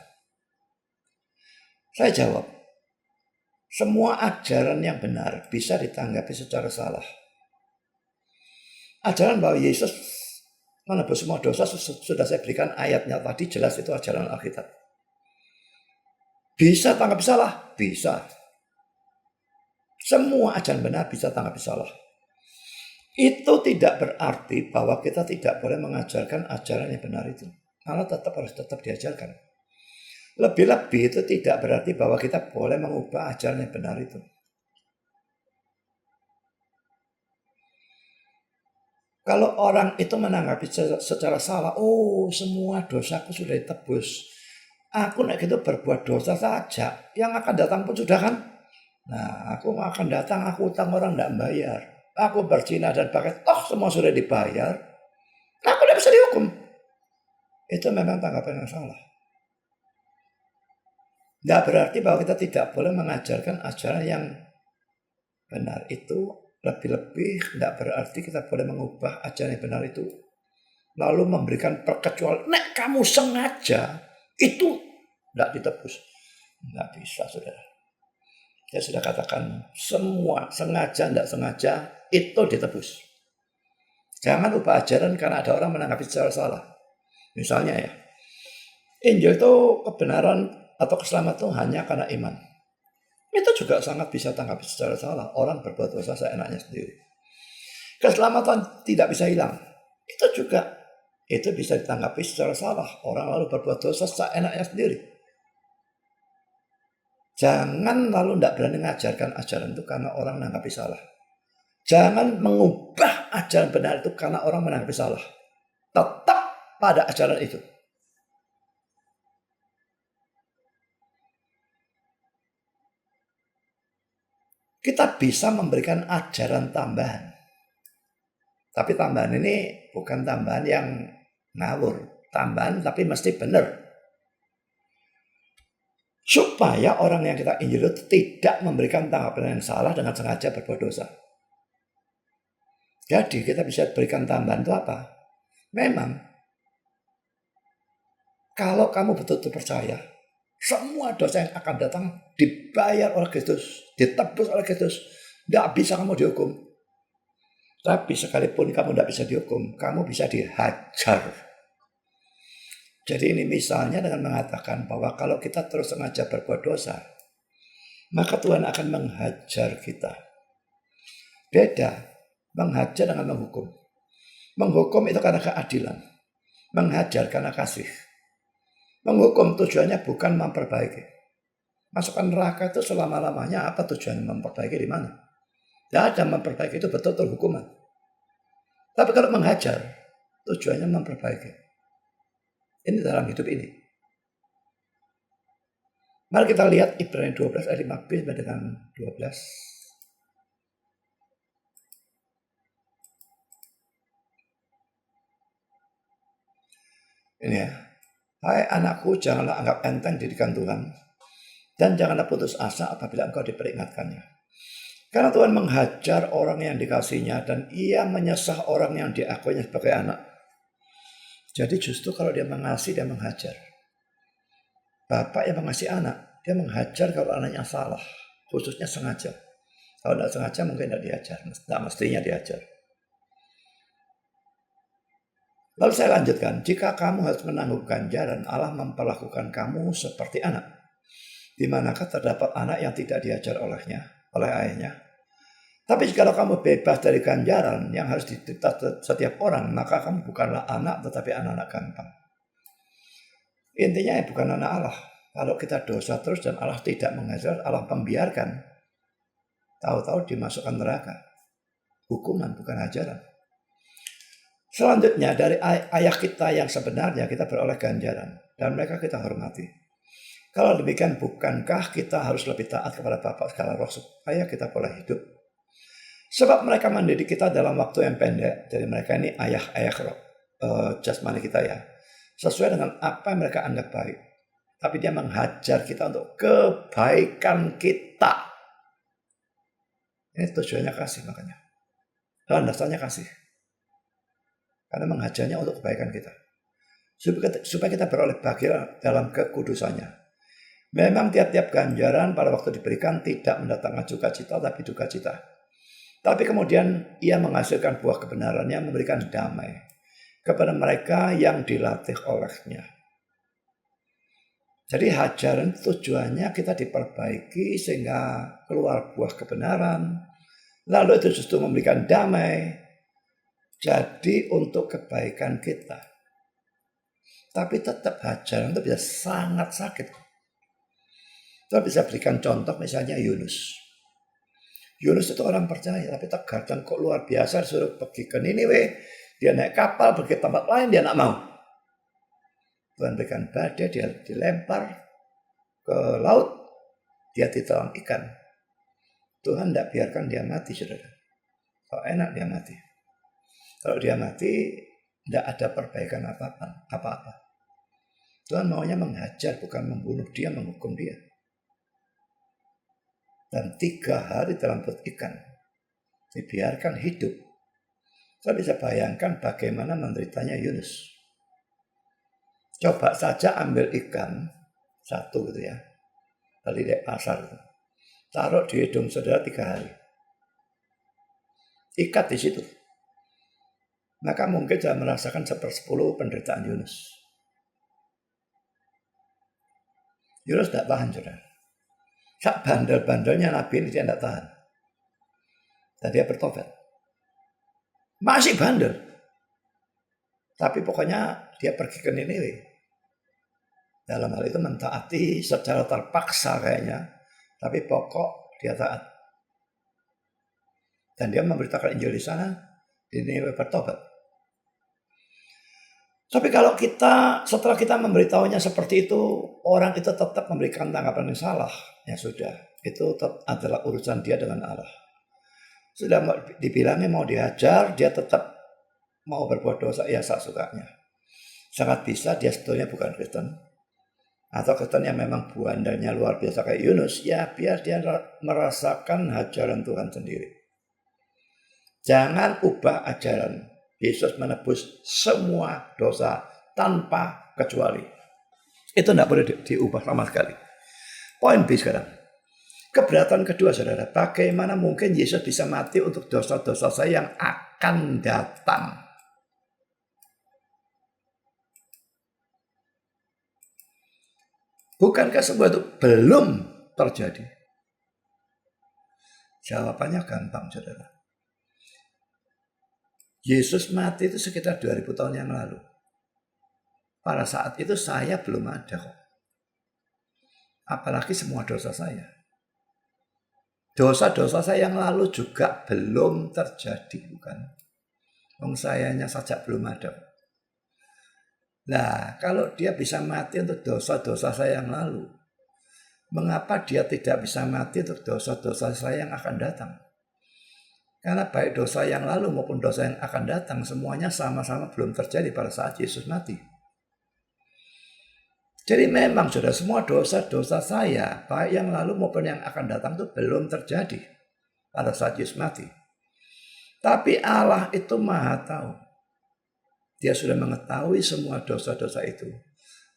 Saya jawab, semua ajaran yang benar bisa ditanggapi secara salah. Ajaran bahwa Yesus menebus semua dosa sudah saya berikan ayatnya tadi, jelas itu ajaran Alkitab. Bisa tanggapi salah? Bisa. Semua ajaran benar bisa tanggapi salah. Itu tidak berarti bahwa kita tidak boleh mengajarkan ajaran yang benar itu. Malah harus tetap diajarkan. Lebih-lebih itu tidak berarti bahwa kita boleh mengubah ajaran yang benar itu. Kalau orang itu menanggapi secara salah, oh semua dosaku sudah ditebus, aku nak gitu berbuat dosa saja, yang akan datang pun sudah kan. Nah aku akan datang, aku utang orang tidak bayar, aku berzina dan pakai, semua sudah dibayar, aku tidak bisa dihukum. Itu memang tanggapan yang salah. Tidak berarti bahwa kita tidak boleh mengajarkan ajaran yang benar itu. Lebih-lebih tidak berarti kita boleh mengubah ajaran yang benar itu. Lalu memberikan perkecualian. Nek kamu sengaja, itu tidak ditebus. Tidak bisa, saudara. Saya sudah katakan semua sengaja, tidak sengaja, itu ditebus. Jangan ubah ajaran karena ada orang menanggapi secara salah. Misalnya ya, Injil itu kebenaran atau keselamatan itu hanya karena iman. Itu juga sangat bisa tanggapi secara salah. Orang berbuat dosa seenaknya sendiri. Keselamatan tidak bisa hilang. Itu bisa ditanggapi secara salah. Orang lalu berbuat dosa seenaknya sendiri. Jangan lalu tidak berani mengajarkan ajaran itu karena orang menanggapi salah. Jangan mengubah ajaran benar itu karena orang menanggapi salah. Tetap pada ajaran itu. Kita bisa memberikan ajaran tambahan. Tapi tambahan ini bukan tambahan yang ngawur. Tambahan tapi mesti benar. Supaya orang yang kita injil itu tidak memberikan tanggapan yang salah dengan sengaja berbuat dosa. Jadi kita bisa berikan tambahan itu apa? Memang kalau kamu betul-betul percaya, semua dosa yang akan datang dibayar oleh Kristus, ditebus oleh Kristus. Tidak bisa kamu dihukum. Tapi sekalipun kamu tidak bisa dihukum, kamu bisa dihajar. Jadi ini misalnya dengan mengatakan bahwa kalau kita terus sengaja berbuat dosa, maka Tuhan akan menghajar kita. Beda, menghajar dengan menghukum. Menghukum itu karena keadilan. Menghajar karena kasih. Menghukum tujuannya bukan memperbaiki. Masukkan neraka itu selama-lamanya apa tujuannya memperbaiki di mana? Tidak ada memperbaiki, itu betul-betul hukuman. Tapi kalau menghajar, tujuannya memperbaiki. Ini dalam hidup ini. Mari kita lihat Ibrani 12 ayat 5b dengan 12. Ini ya. Hai anakku, janganlah anggap enteng didikan Tuhan. Dan janganlah putus asa apabila engkau diperingatkannya. Karena Tuhan menghajar orang yang dikasihnya dan ia menyesah orang yang diakuinya sebagai anak. Jadi justru kalau dia mengasihi, dia menghajar. Bapak yang mengasihi anak, dia menghajar kalau anaknya salah. Khususnya sengaja. Kalau tidak sengaja mungkin tidak diajar. Tidak mestinya diajar. Lalu saya lanjutkan. Jika kamu harus menanggung ganjaran, Allah memperlakukan kamu seperti anak. Di manakah terdapat anak yang tidak diajar oleh ayahnya. Tapi jika kamu bebas dari ganjaran yang harus diterima setiap orang, maka kamu bukanlah anak tetapi anak-anak gampang. Intinya bukan anak Allah. Kalau kita dosa terus dan Allah tidak mengajar, Allah membiarkan, tahu-tahu dimasukkan neraka. Hukuman bukan ajaran. Selanjutnya dari ayah kita yang sebenarnya kita beroleh ganjaran dan mereka kita hormati. Kalau demikian bukankah kita harus lebih taat kepada Bapa segala roh supaya kita boleh hidup? Sebab mereka mendidik kita dalam waktu yang pendek. Jadi mereka ini ayah-ayah jasmani kita ya. Sesuai dengan apa yang mereka anggap baik. Tapi dia menghajar kita untuk kebaikan kita. Ini tujuannya kasih makanya. Landasannya kasih. Karena menghajarnya untuk kebaikan kita. Supaya kita beroleh bagian dalam kekudusannya. Memang tiap-tiap ganjaran pada waktu diberikan tidak mendatangkan sukacita tapi duka cita. Tapi kemudian ia menghasilkan buah kebenaran yang memberikan damai kepada mereka yang dilatih olehnya. Jadi hajaran tujuannya kita diperbaiki sehingga keluar buah kebenaran. Lalu itu justru memberikan damai. Jadi untuk kebaikan kita. Tapi tetap hajaran itu bisa sangat sakit. Kita bisa berikan contoh misalnya Yunus. Yunus itu orang percaya, tapi tegar dan kok luar biasa disuruh pergi ke Niniwe. Dia naik kapal, pergi ke tempat lain, dia tidak mau. Tuhan berikan badai, dia dilempar ke laut, dia ditelan ikan. Tuhan tidak biarkan dia mati, saudara. Kalau enak dia mati. Kalau dia mati, tidak ada perbaikan apa-apa. Tuhan maunya menghajar, bukan membunuh dia, menghukum dia. Dan 3 hari dalam perut ikan dibiarkan hidup. Saya bisa bayangkan bagaimana menderitanya Yunus. Coba saja ambil ikan satu gitu ya, dari pasar, taruh di hidung saudara 3 hari, ikat di situ, maka mungkin saya merasakan 1/10 penderitaan Yunus. Yunus tidak tahan, saudara. Sak bandel-bandelnya Nabi ini dia tidak tahan. Dan dia bertobat. Masih bandel. Tapi pokoknya dia pergi ke Niniwe. Dalam hal itu mentaati secara terpaksa kayaknya. Tapi pokok dia taat. Dan dia memberitakan Injil di sana. Di Niniwe bertobat. Tapi kalau setelah kita memberitahunya seperti itu, orang itu tetap memberikan tanggapan yang salah. Ya sudah, itu adalah urusan dia dengan Allah. Sudah dibilangnya mau diajar, dia tetap mau berbuat dosa, ya sukanya. Sangat bisa dia sebetulnya bukan Kristen. Atau Kristen yang memang bandelnya luar biasa kayak Yunus, ya biar dia merasakan ajaran Tuhan sendiri. Jangan ubah ajaran. Yesus menebus semua dosa tanpa kecuali. Itu tidak boleh diubah sama sekali. Poin B sekarang. Keberatan kedua, saudara. Bagaimana mungkin Yesus bisa mati untuk dosa-dosa saya yang akan datang? Bukankah semua itu belum terjadi? Jawabannya gampang, saudara. Yesus mati itu sekitar 2000 tahun yang lalu. Pada saat itu saya belum ada kok. Apalagi semua dosa saya. Dosa-dosa saya yang lalu juga belum terjadi, bukan? Wong sayanya saja belum ada. Nah, kalau dia bisa mati untuk dosa-dosa saya yang lalu, mengapa dia tidak bisa mati untuk dosa-dosa saya yang akan datang? Karena baik dosa yang lalu maupun dosa yang akan datang, semuanya sama-sama belum terjadi pada saat Yesus mati. Jadi memang sudah semua dosa-dosa saya, baik yang lalu maupun yang akan datang itu belum terjadi pada saat Yesus mati. Tapi Allah itu Maha Tahu. Dia sudah mengetahui semua dosa-dosa itu.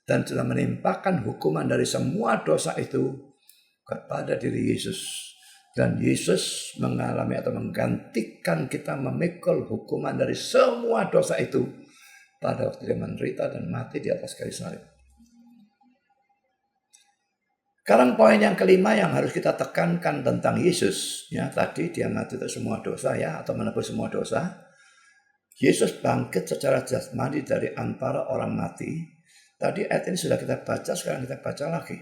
Dan sudah menimpakan hukuman dari semua dosa itu kepada diri Yesus. Dan Yesus mengalami atau menggantikan kita memikul hukuman dari semua dosa itu pada waktu dia menderita dan mati di atas kayu salib. Sekarang poin yang kelima yang harus kita tekankan tentang Yesus. Ya, tadi dia mati untuk semua dosa ya, atau menebus semua dosa. Yesus bangkit secara jasmani dari antara orang mati. Tadi ayat ini sudah kita baca, sekarang kita baca lagi.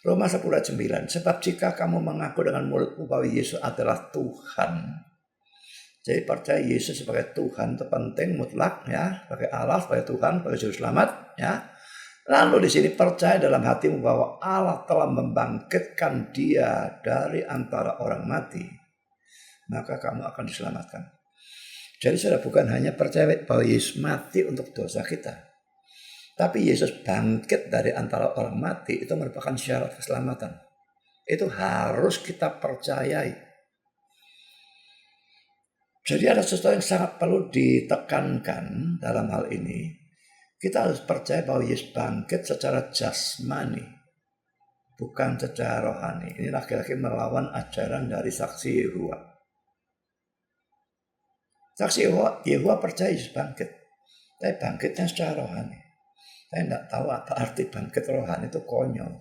Roma 10 ayat 9. Sebab jika kamu mengaku dengan mulutmu bahwa Yesus adalah Tuhan. Jadi percaya Yesus sebagai Tuhan itu penting, mutlak ya, sebagai Allah, sebagai Tuhan, sebagai juru selamat ya. Lalu di sini percaya dalam hatimu bahwa Allah telah membangkitkan dia dari antara orang mati. Maka kamu akan diselamatkan. Jadi sudah bukan hanya percaya bahwa Yesus mati untuk dosa kita. Tapi Yesus bangkit dari antara orang mati itu merupakan syarat keselamatan. Itu harus kita percayai. Jadi ada sesuatu yang sangat perlu ditekankan dalam hal ini. Kita harus percaya bahwa Yesus bangkit secara jasmani. Bukan secara rohani. Ini lagi-lagi melawan ajaran dari saksi Yehova. Saksi Yehova percaya Yesus bangkit. Tapi bangkitnya secara rohani. Saya tidak tahu apa arti bangkit rohani, itu konyol.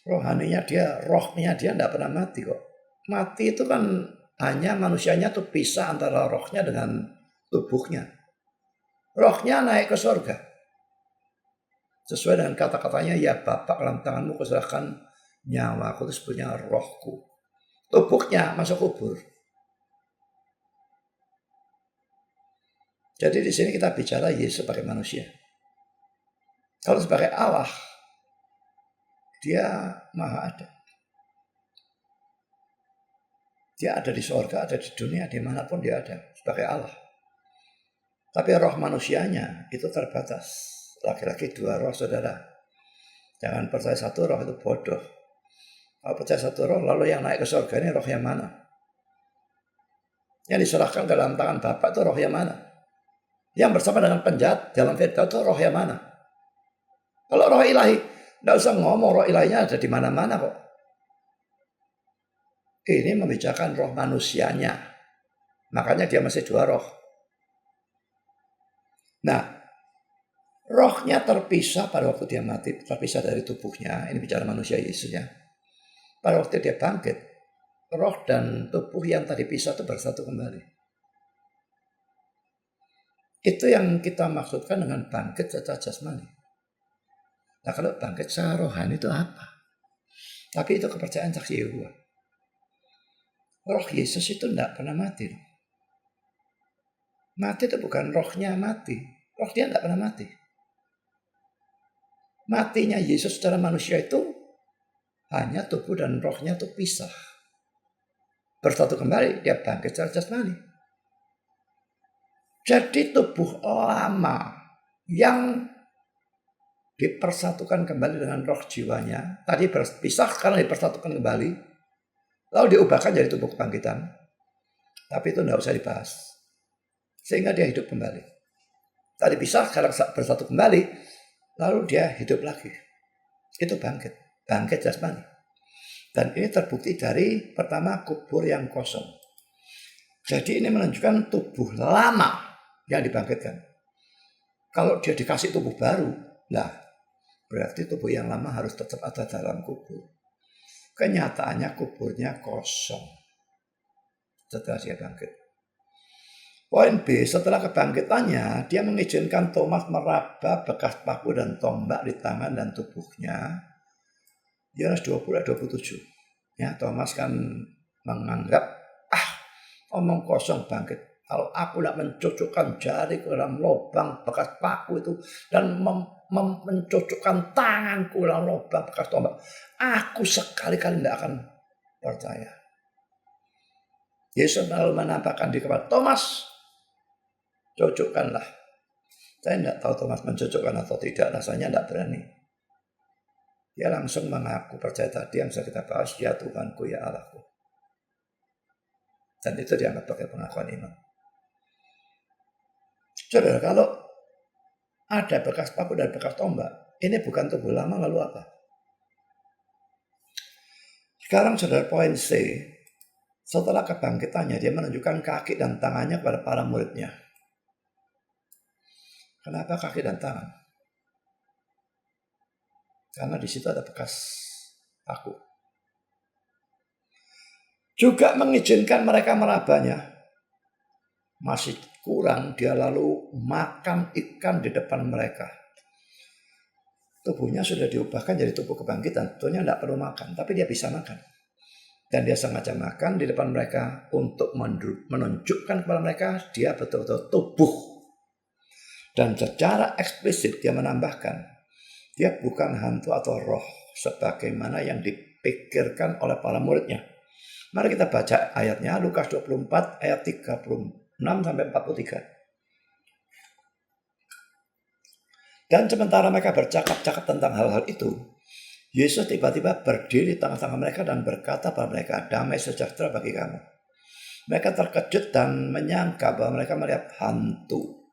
Rohaninya dia, rohnya dia tidak pernah mati kok. Mati itu kan hanya manusianya tuh pisah antara rohnya dengan tubuhnya. Rohnya naik ke surga. Sesuai dengan kata-katanya, ya Bapa dalam tanganmu kuserahkan nyawaku, itu sebutnya rohku. Tubuhnya masuk kubur. Jadi di sini kita bicara Yesus sebagai manusia. Kalau sebagai Allah, dia maha ada. Dia ada di surga, ada di dunia, dimanapun dia ada sebagai Allah. Tapi roh manusianya itu terbatas. Laki-laki 2 roh, saudara. Jangan percaya satu roh itu bodoh. Kalau percaya satu roh, lalu yang naik ke surga ini roh yang mana? Yang diserahkan ke dalam tangan Bapa itu roh yang mana? Yang bersama dengan penjahat dalam Firdaus itu roh yang mana? Kalau roh ilahi, tidak usah ngomong, roh ilahinya ada di mana-mana kok. Ini membicarakan roh manusianya. Makanya dia masih 2 roh. Nah, Rohnya terpisah pada waktu dia mati, terpisah dari tubuhnya. Ini bicara manusia Yesus ya. Pada waktu dia bangkit, roh dan tubuh yang tadi pisah itu bersatu kembali. Itu yang kita maksudkan dengan bangkit secara jasmani. Nah kalau bangkit secara rohani itu apa? Tapi itu kepercayaan saksi Yehova. Roh Yesus itu tidak pernah mati. Mati itu bukan rohnya mati. Roh dia tidak pernah mati. Matinya Yesus secara manusia itu hanya tubuh dan rohnya itu pisah. Bersatu kembali, dia bangkit secara jasmani. Jadi tubuh lama yang dipersatukan kembali dengan roh jiwanya, tadi berpisah sekarang dipersatukan kembali, lalu diubahkan jadi tubuh kebangkitan. Tapi itu tidak usah dibahas. Sehingga dia hidup kembali. Tadi pisah, sekarang bersatu kembali, lalu dia hidup lagi. Itu bangkit jasmani. Dan ini terbukti dari pertama kubur yang kosong. Jadi ini menunjukkan tubuh lama yang dibangkitkan. Kalau dia dikasih tubuh baru, lah berarti tubuh yang lama harus tetap ada dalam kubur. Kenyataannya kuburnya kosong setelah dia bangkit. Poin B, setelah kebangkitannya, dia mengizinkan Thomas meraba bekas paku dan tombak di tangan dan tubuhnya. Yohanes 20 ayat 27. Ya, Thomas kan menganggap, omong kosong bangkit. Kalau aku tidak mencucukkan jari ke dalam lubang bekas paku itu dan mencucukkan tanganku dalam lubang bekas tombak, aku sekali-kali tidak akan percaya. Yesus lalu menampakkan di kepada Thomas, cucukkanlah. Saya tidak tahu Thomas mencocokkan atau tidak, rasanya tidak berani. Dia langsung mengaku percaya tadi yang sudah kita bahas, ya Tuhanku, ya Allahku. Dan itu dianggap sebagai pengakuan iman. Saudara, kalau ada bekas paku dan bekas tombak, ini bukan tubuh lama lalu apa? Sekarang saudara, poin C, setelah kebangkitannya dia menunjukkan kaki dan tangannya kepada para muridnya. Kenapa kaki dan tangan? Karena di situ ada bekas paku. Juga mengizinkan mereka merabanya. Masih kurang, dia lalu makan ikan di depan mereka. Tubuhnya sudah diubahkan jadi tubuh kebangkitan. Tentunya tidak perlu makan, tapi dia bisa makan. Dan dia sengaja makan di depan mereka untuk menunjukkan kepada mereka dia betul-betul tubuh. Dan secara eksplisit dia menambahkan, dia bukan hantu atau roh sebagaimana yang dipikirkan oleh para muridnya. Mari kita baca ayatnya, Lukas 24 ayat 36-43. Dan sementara mereka bercakap-cakap tentang hal-hal itu, Yesus tiba-tiba berdiri di tengah-tengah mereka dan berkata pada mereka, damai sejahtera bagi kamu. Mereka terkejut dan menyangka bahwa mereka melihat hantu.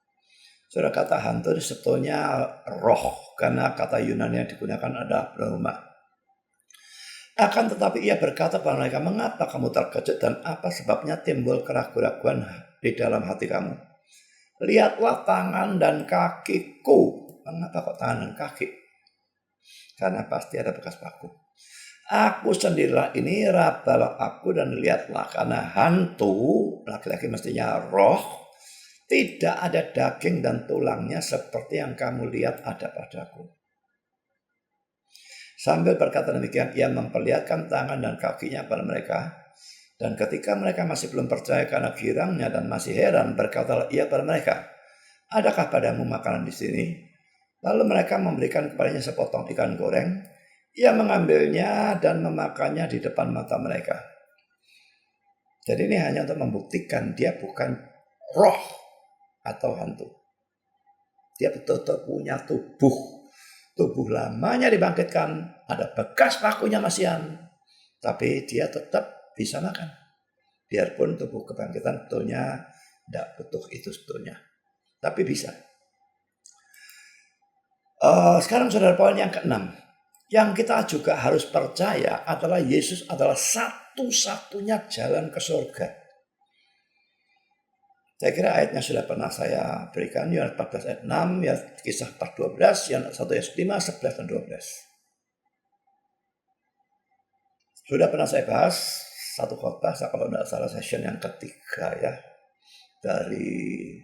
Saudara, kata hantu itu sebetulnya roh, karena kata Yunani yang digunakan adalah pneuma. Akan tetapi ia berkata kepada mereka, mengapa kamu terkejut dan apa sebabnya timbul keraguan-keraguan di dalam hati kamu? Lihatlah tangan dan kakiku. Mengapa kok tangan dan kaki? Karena pasti ada bekas paku. Aku sendirilah ini, rabalah aku dan lihatlah. Karena hantu, laki-laki mestinya roh, tidak ada daging dan tulangnya seperti yang kamu lihat ada padaku. Sambil berkata demikian, ia memperlihatkan tangan dan kakinya pada mereka. Dan ketika mereka masih belum percaya karena girangnya dan masih heran, berkatalah ia pada mereka, adakah padamu makanan di sini? Lalu mereka memberikan kepadanya sepotong ikan goreng. Ia mengambilnya dan memakannya di depan mata mereka. Jadi ini hanya untuk membuktikan dia bukan roh atau hantu. Dia betul-betul punya tubuh. Tubuh lamanya dibangkitkan, ada bekas pakunya masihan, tapi dia tetap bisa makan. Biarpun tubuh kebangkitan sebetulnya tidak butuh itu sebetulnya, tapi bisa. Sekarang saudara, poin yang keenam, yang kita juga harus percaya adalah Yesus adalah satu-satunya jalan ke surga. Saya kira ayatnya sudah pernah saya berikan, Yohanes 14 ayat 6, ya Kisah 4:12, Yohanes 1 ayat 5, 11 dan 12. Sudah pernah saya bahas satu khotbah, kalau tidak salah session yang ketiga ya, dari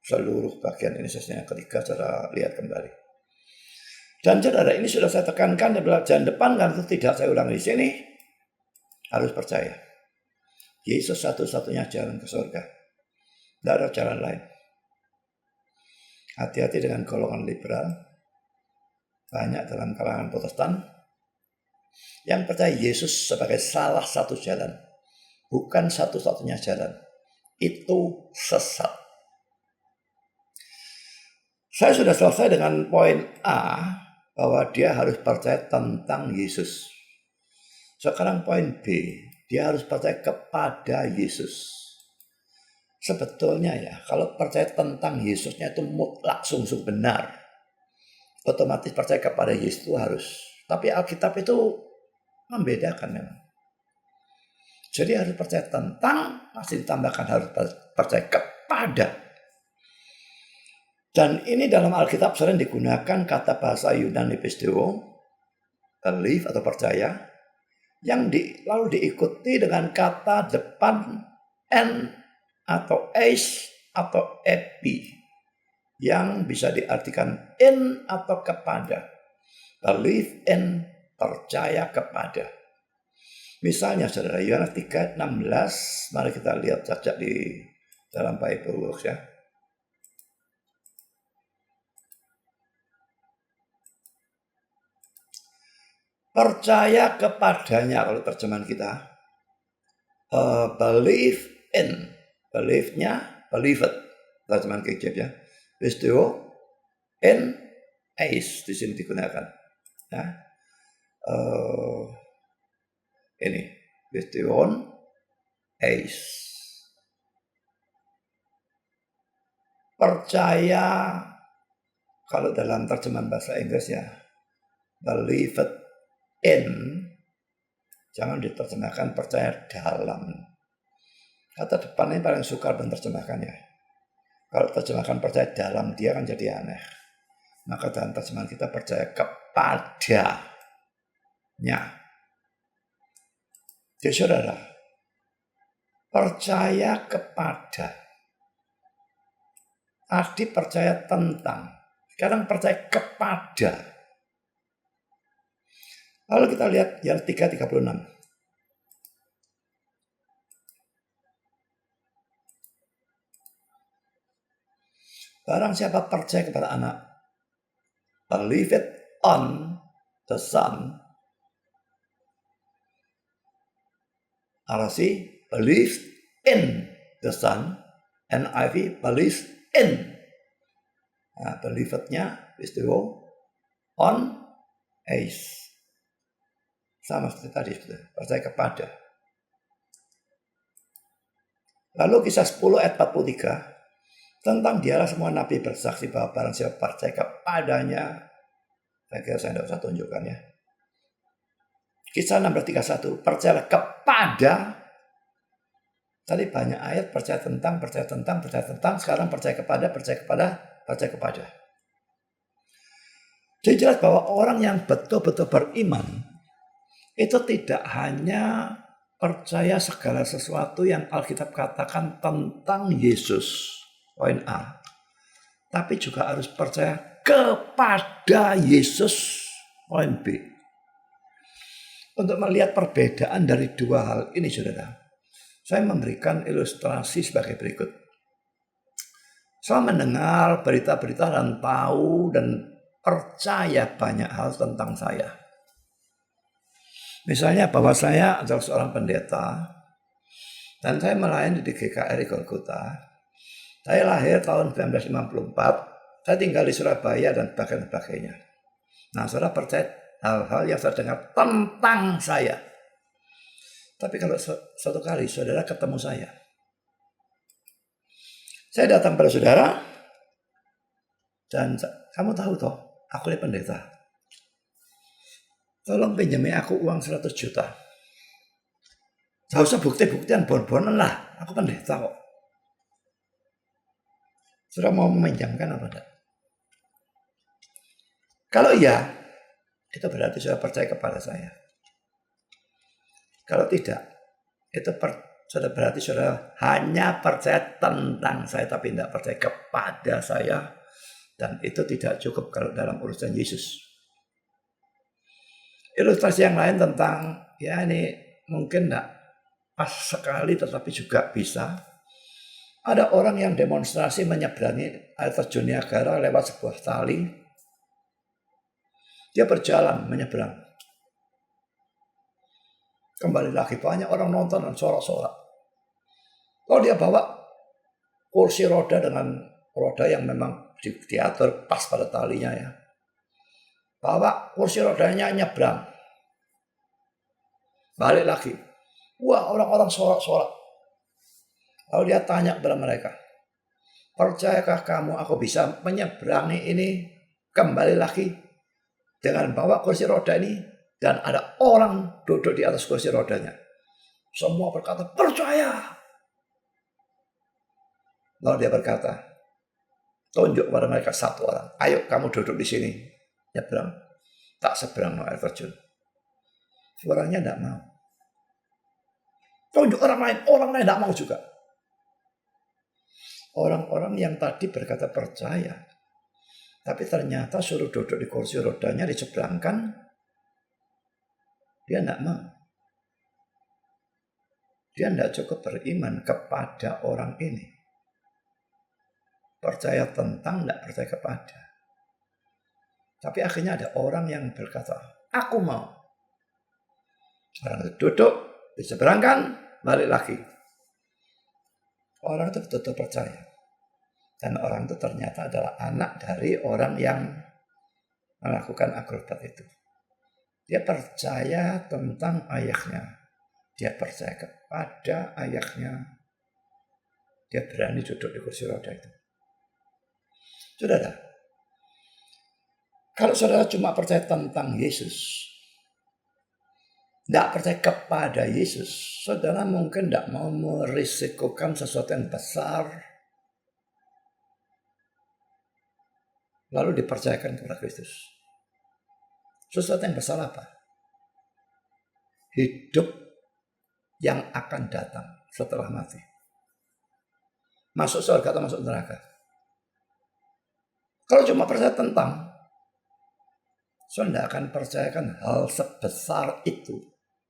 seluruh bagian ini session yang ketiga, saudara lihat kembali. Dan saudara, ini sudah saya tekankan di pelajaran depan, kan itu tidak saya ulangi di sini. Harus percaya. Yesus satu-satunya jalan ke surga. Tidak ada jalan lain. Hati-hati dengan golongan liberal. Banyak dalam kalangan Protestan yang percaya Yesus sebagai salah satu jalan. Bukan satu-satunya jalan. Itu sesat. Saya sudah selesai dengan poin A, bahwa dia harus percaya tentang Yesus. Sekarang poin B, dia harus percaya kepada Yesus. Sebetulnya ya, kalau percaya tentang Yesusnya itu mutlak sungguh benar. Otomatis percaya kepada Yesus itu harus. Tapi Alkitab itu membedakan memang. Jadi harus percaya tentang, masih ditambahkan harus percaya kepada. Dan ini dalam Alkitab sering digunakan kata bahasa Yunani pisteo, believe atau percaya, yang lalu diikuti dengan kata depan n atau eis atau epi, yang bisa diartikan in atau kepada. Believe in, percaya kepada. Misalnya saudara, Yohanes 3:16, mari kita lihat saja di dalam Bible Works ya. Percaya kepadanya kalau terjemahan kita. Believe in. Believe-nya, believed. Terjemahan King James ya. Pisteo, in, eis. Di sini digunakan. Ya. Ini. Pisteon, eis. Percaya, kalau dalam terjemahan bahasa Inggris ya. Believed in, jangan diterjemahkan percaya dalam. Kata depan ini paling sukar menerjemahkan ya. Kalau terjemahkan percaya dalam, dia kan jadi aneh. Maka dalam terjemahan kita percaya kepadanya. Jadi saudara, percaya kepada. Tadi percaya tentang, sekarang percaya kepada. Lalu kita lihat yang 3:36. Barang siapa percaya kepada anak, believe it on the Son. RC, believe in the Son. NIV, believe in. Nah, believe it-nya, pisteo, on, eis. Sama seperti tadi, percaya kepada. Lalu Kisah 10 ayat 43, tentang dialah semua nabi bersaksi bahwa barang siapa percaya kepadanya. Saya kira saya tidak usah tunjukkan ya. Kisah 16:31, percayalah kepada. Tadi banyak ayat percaya tentang, sekarang percaya kepada. Jadi jelas bahwa orang yang betul-betul beriman itu tidak hanya percaya segala sesuatu yang Alkitab katakan tentang Yesus, poin A, tapi juga harus percaya kepada Yesus, poin B. Untuk melihat perbedaan dari dua hal ini, saudara, saya memberikan ilustrasi sebagai berikut. Saya mendengar berita-berita dan tahu dan percaya banyak hal tentang saya. Misalnya bahwa saya adalah seorang pendeta dan saya melayani di GKRI Golgota. Saya lahir tahun 1954, saya tinggal di Surabaya dan sebagainya. Nah, saudara percaya hal-hal yang saya dengar tentang saya. Tapi kalau suatu kali saudara ketemu saya datang pada saudara dan kamu tahu toh, aku ini pendeta. Tolong pinjami aku uang 100 juta. Gak usah bukti-buktian, bon-bonan lah. Aku pendeta kok. Saudara mau meminjamkan apa tidak? Kalau iya, itu berarti saudara percaya kepada saya. Kalau tidak, itu sudah berarti saudara hanya percaya tentang saya tapi tidak percaya kepada saya, dan itu tidak cukup kalau dalam urusan Yesus. Ilustrasi yang lain tentang ini mungkin tidak pas sekali tetapi juga bisa. Ada orang yang demonstrasi menyeberangi air terjun Niagara lewat sebuah tali. Dia berjalan menyeberang. Kembali lagi banyak orang nonton dan sorak-sorak. Kalau dia bawa kursi roda dengan roda yang memang diatur pas pada talinya ya. Bawa kursi rodanya nyebrang. Balik lagi. Wah, orang-orang sorak-sorak. Lalu dia tanya kepada mereka, percayakah kamu aku bisa menyeberangi ini kembali lagi dengan bawa kursi roda ini dan ada orang duduk di atas kursi rodanya? Semua berkata, percaya. Lalu dia berkata, tunjuk kepada mereka satu orang, ayo kamu duduk di sini, nyebrang. Tak seberang air terjun. Orangnya tidak mau. Tunjuk orang lain tidak mau juga. Orang-orang yang tadi berkata percaya, tapi ternyata suruh duduk di kursi rodanya diseberangkan, dia tidak mau. Dia tidak cukup beriman kepada orang ini. Percaya tentang, tidak percaya kepada. Tapi akhirnya ada orang yang berkata, aku mau. Orang itu duduk, diseberangkan, balik lagi. Orang itu betul-betul percaya. Dan orang itu ternyata adalah anak dari orang yang melakukan akrobat itu. Dia percaya tentang ayahnya. Dia percaya kepada ayahnya. Dia berani duduk di kursi roda itu. Saudara, kalau saudara cuma percaya tentang Yesus, tidak percaya kepada Yesus, saudara mungkin tidak mau merisikokan sesuatu yang besar, lalu dipercayakan kepada Kristus. Sesuatu yang besar apa? Hidup yang akan datang setelah mati. Masuk surga atau masuk neraka. Kalau cuma percaya tentang, saudara tidak akan percayakan hal sebesar itu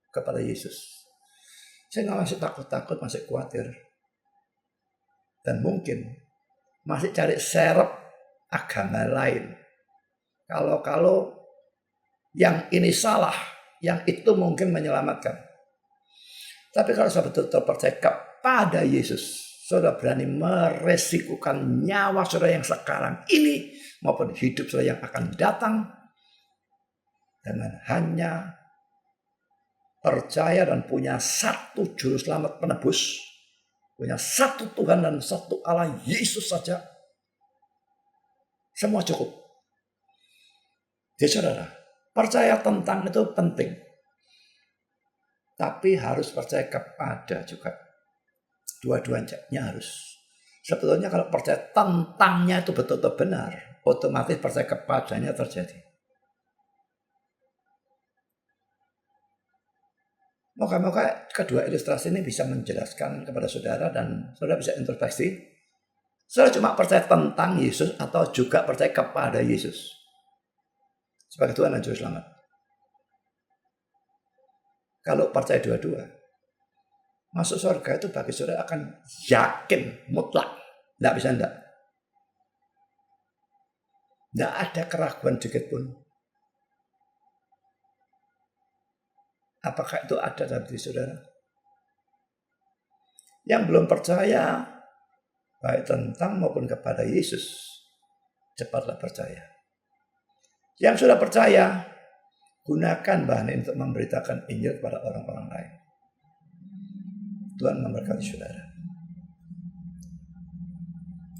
kepada Yesus. Saya masih takut-takut, masih khawatir. Dan mungkin masih cari serep agama lain. Kalau yang ini salah, yang itu mungkin menyelamatkan. Tapi kalau saudara betul-betul percaya kepada Yesus, saudara berani meresikukan nyawa saudara yang sekarang ini maupun hidup saudara yang akan datang dengan hanya percaya dan punya satu juru selamat penebus, punya satu Tuhan dan satu Allah Yesus saja. Semua cukup. Jadi saudara, percaya tentang itu penting. Tapi harus percaya kepada juga. Dua-duanya harus. Sebetulnya kalau percaya tentangnya itu betul-betul benar, otomatis percaya kepadanya terjadi. Moga-moga kedua ilustrasi ini bisa menjelaskan kepada saudara dan saudara bisa introspeksi. Saudara cuma percaya tentang Yesus atau juga percaya kepada Yesus sebagai Tuhan dan Juru Selamat. Kalau percaya dua-dua, masuk surga itu bagi saudara akan yakin, mutlak. Tidak bisa tidak. Tidak ada keraguan sedikit pun. Apakah itu ada dalam diri saudara? Yang belum percaya, baik tentang maupun kepada Yesus, cepatlah percaya. Yang sudah percaya, gunakan bahan ini untuk memberitakan Injil kepada orang-orang lain. Tuhan memberkati saudara.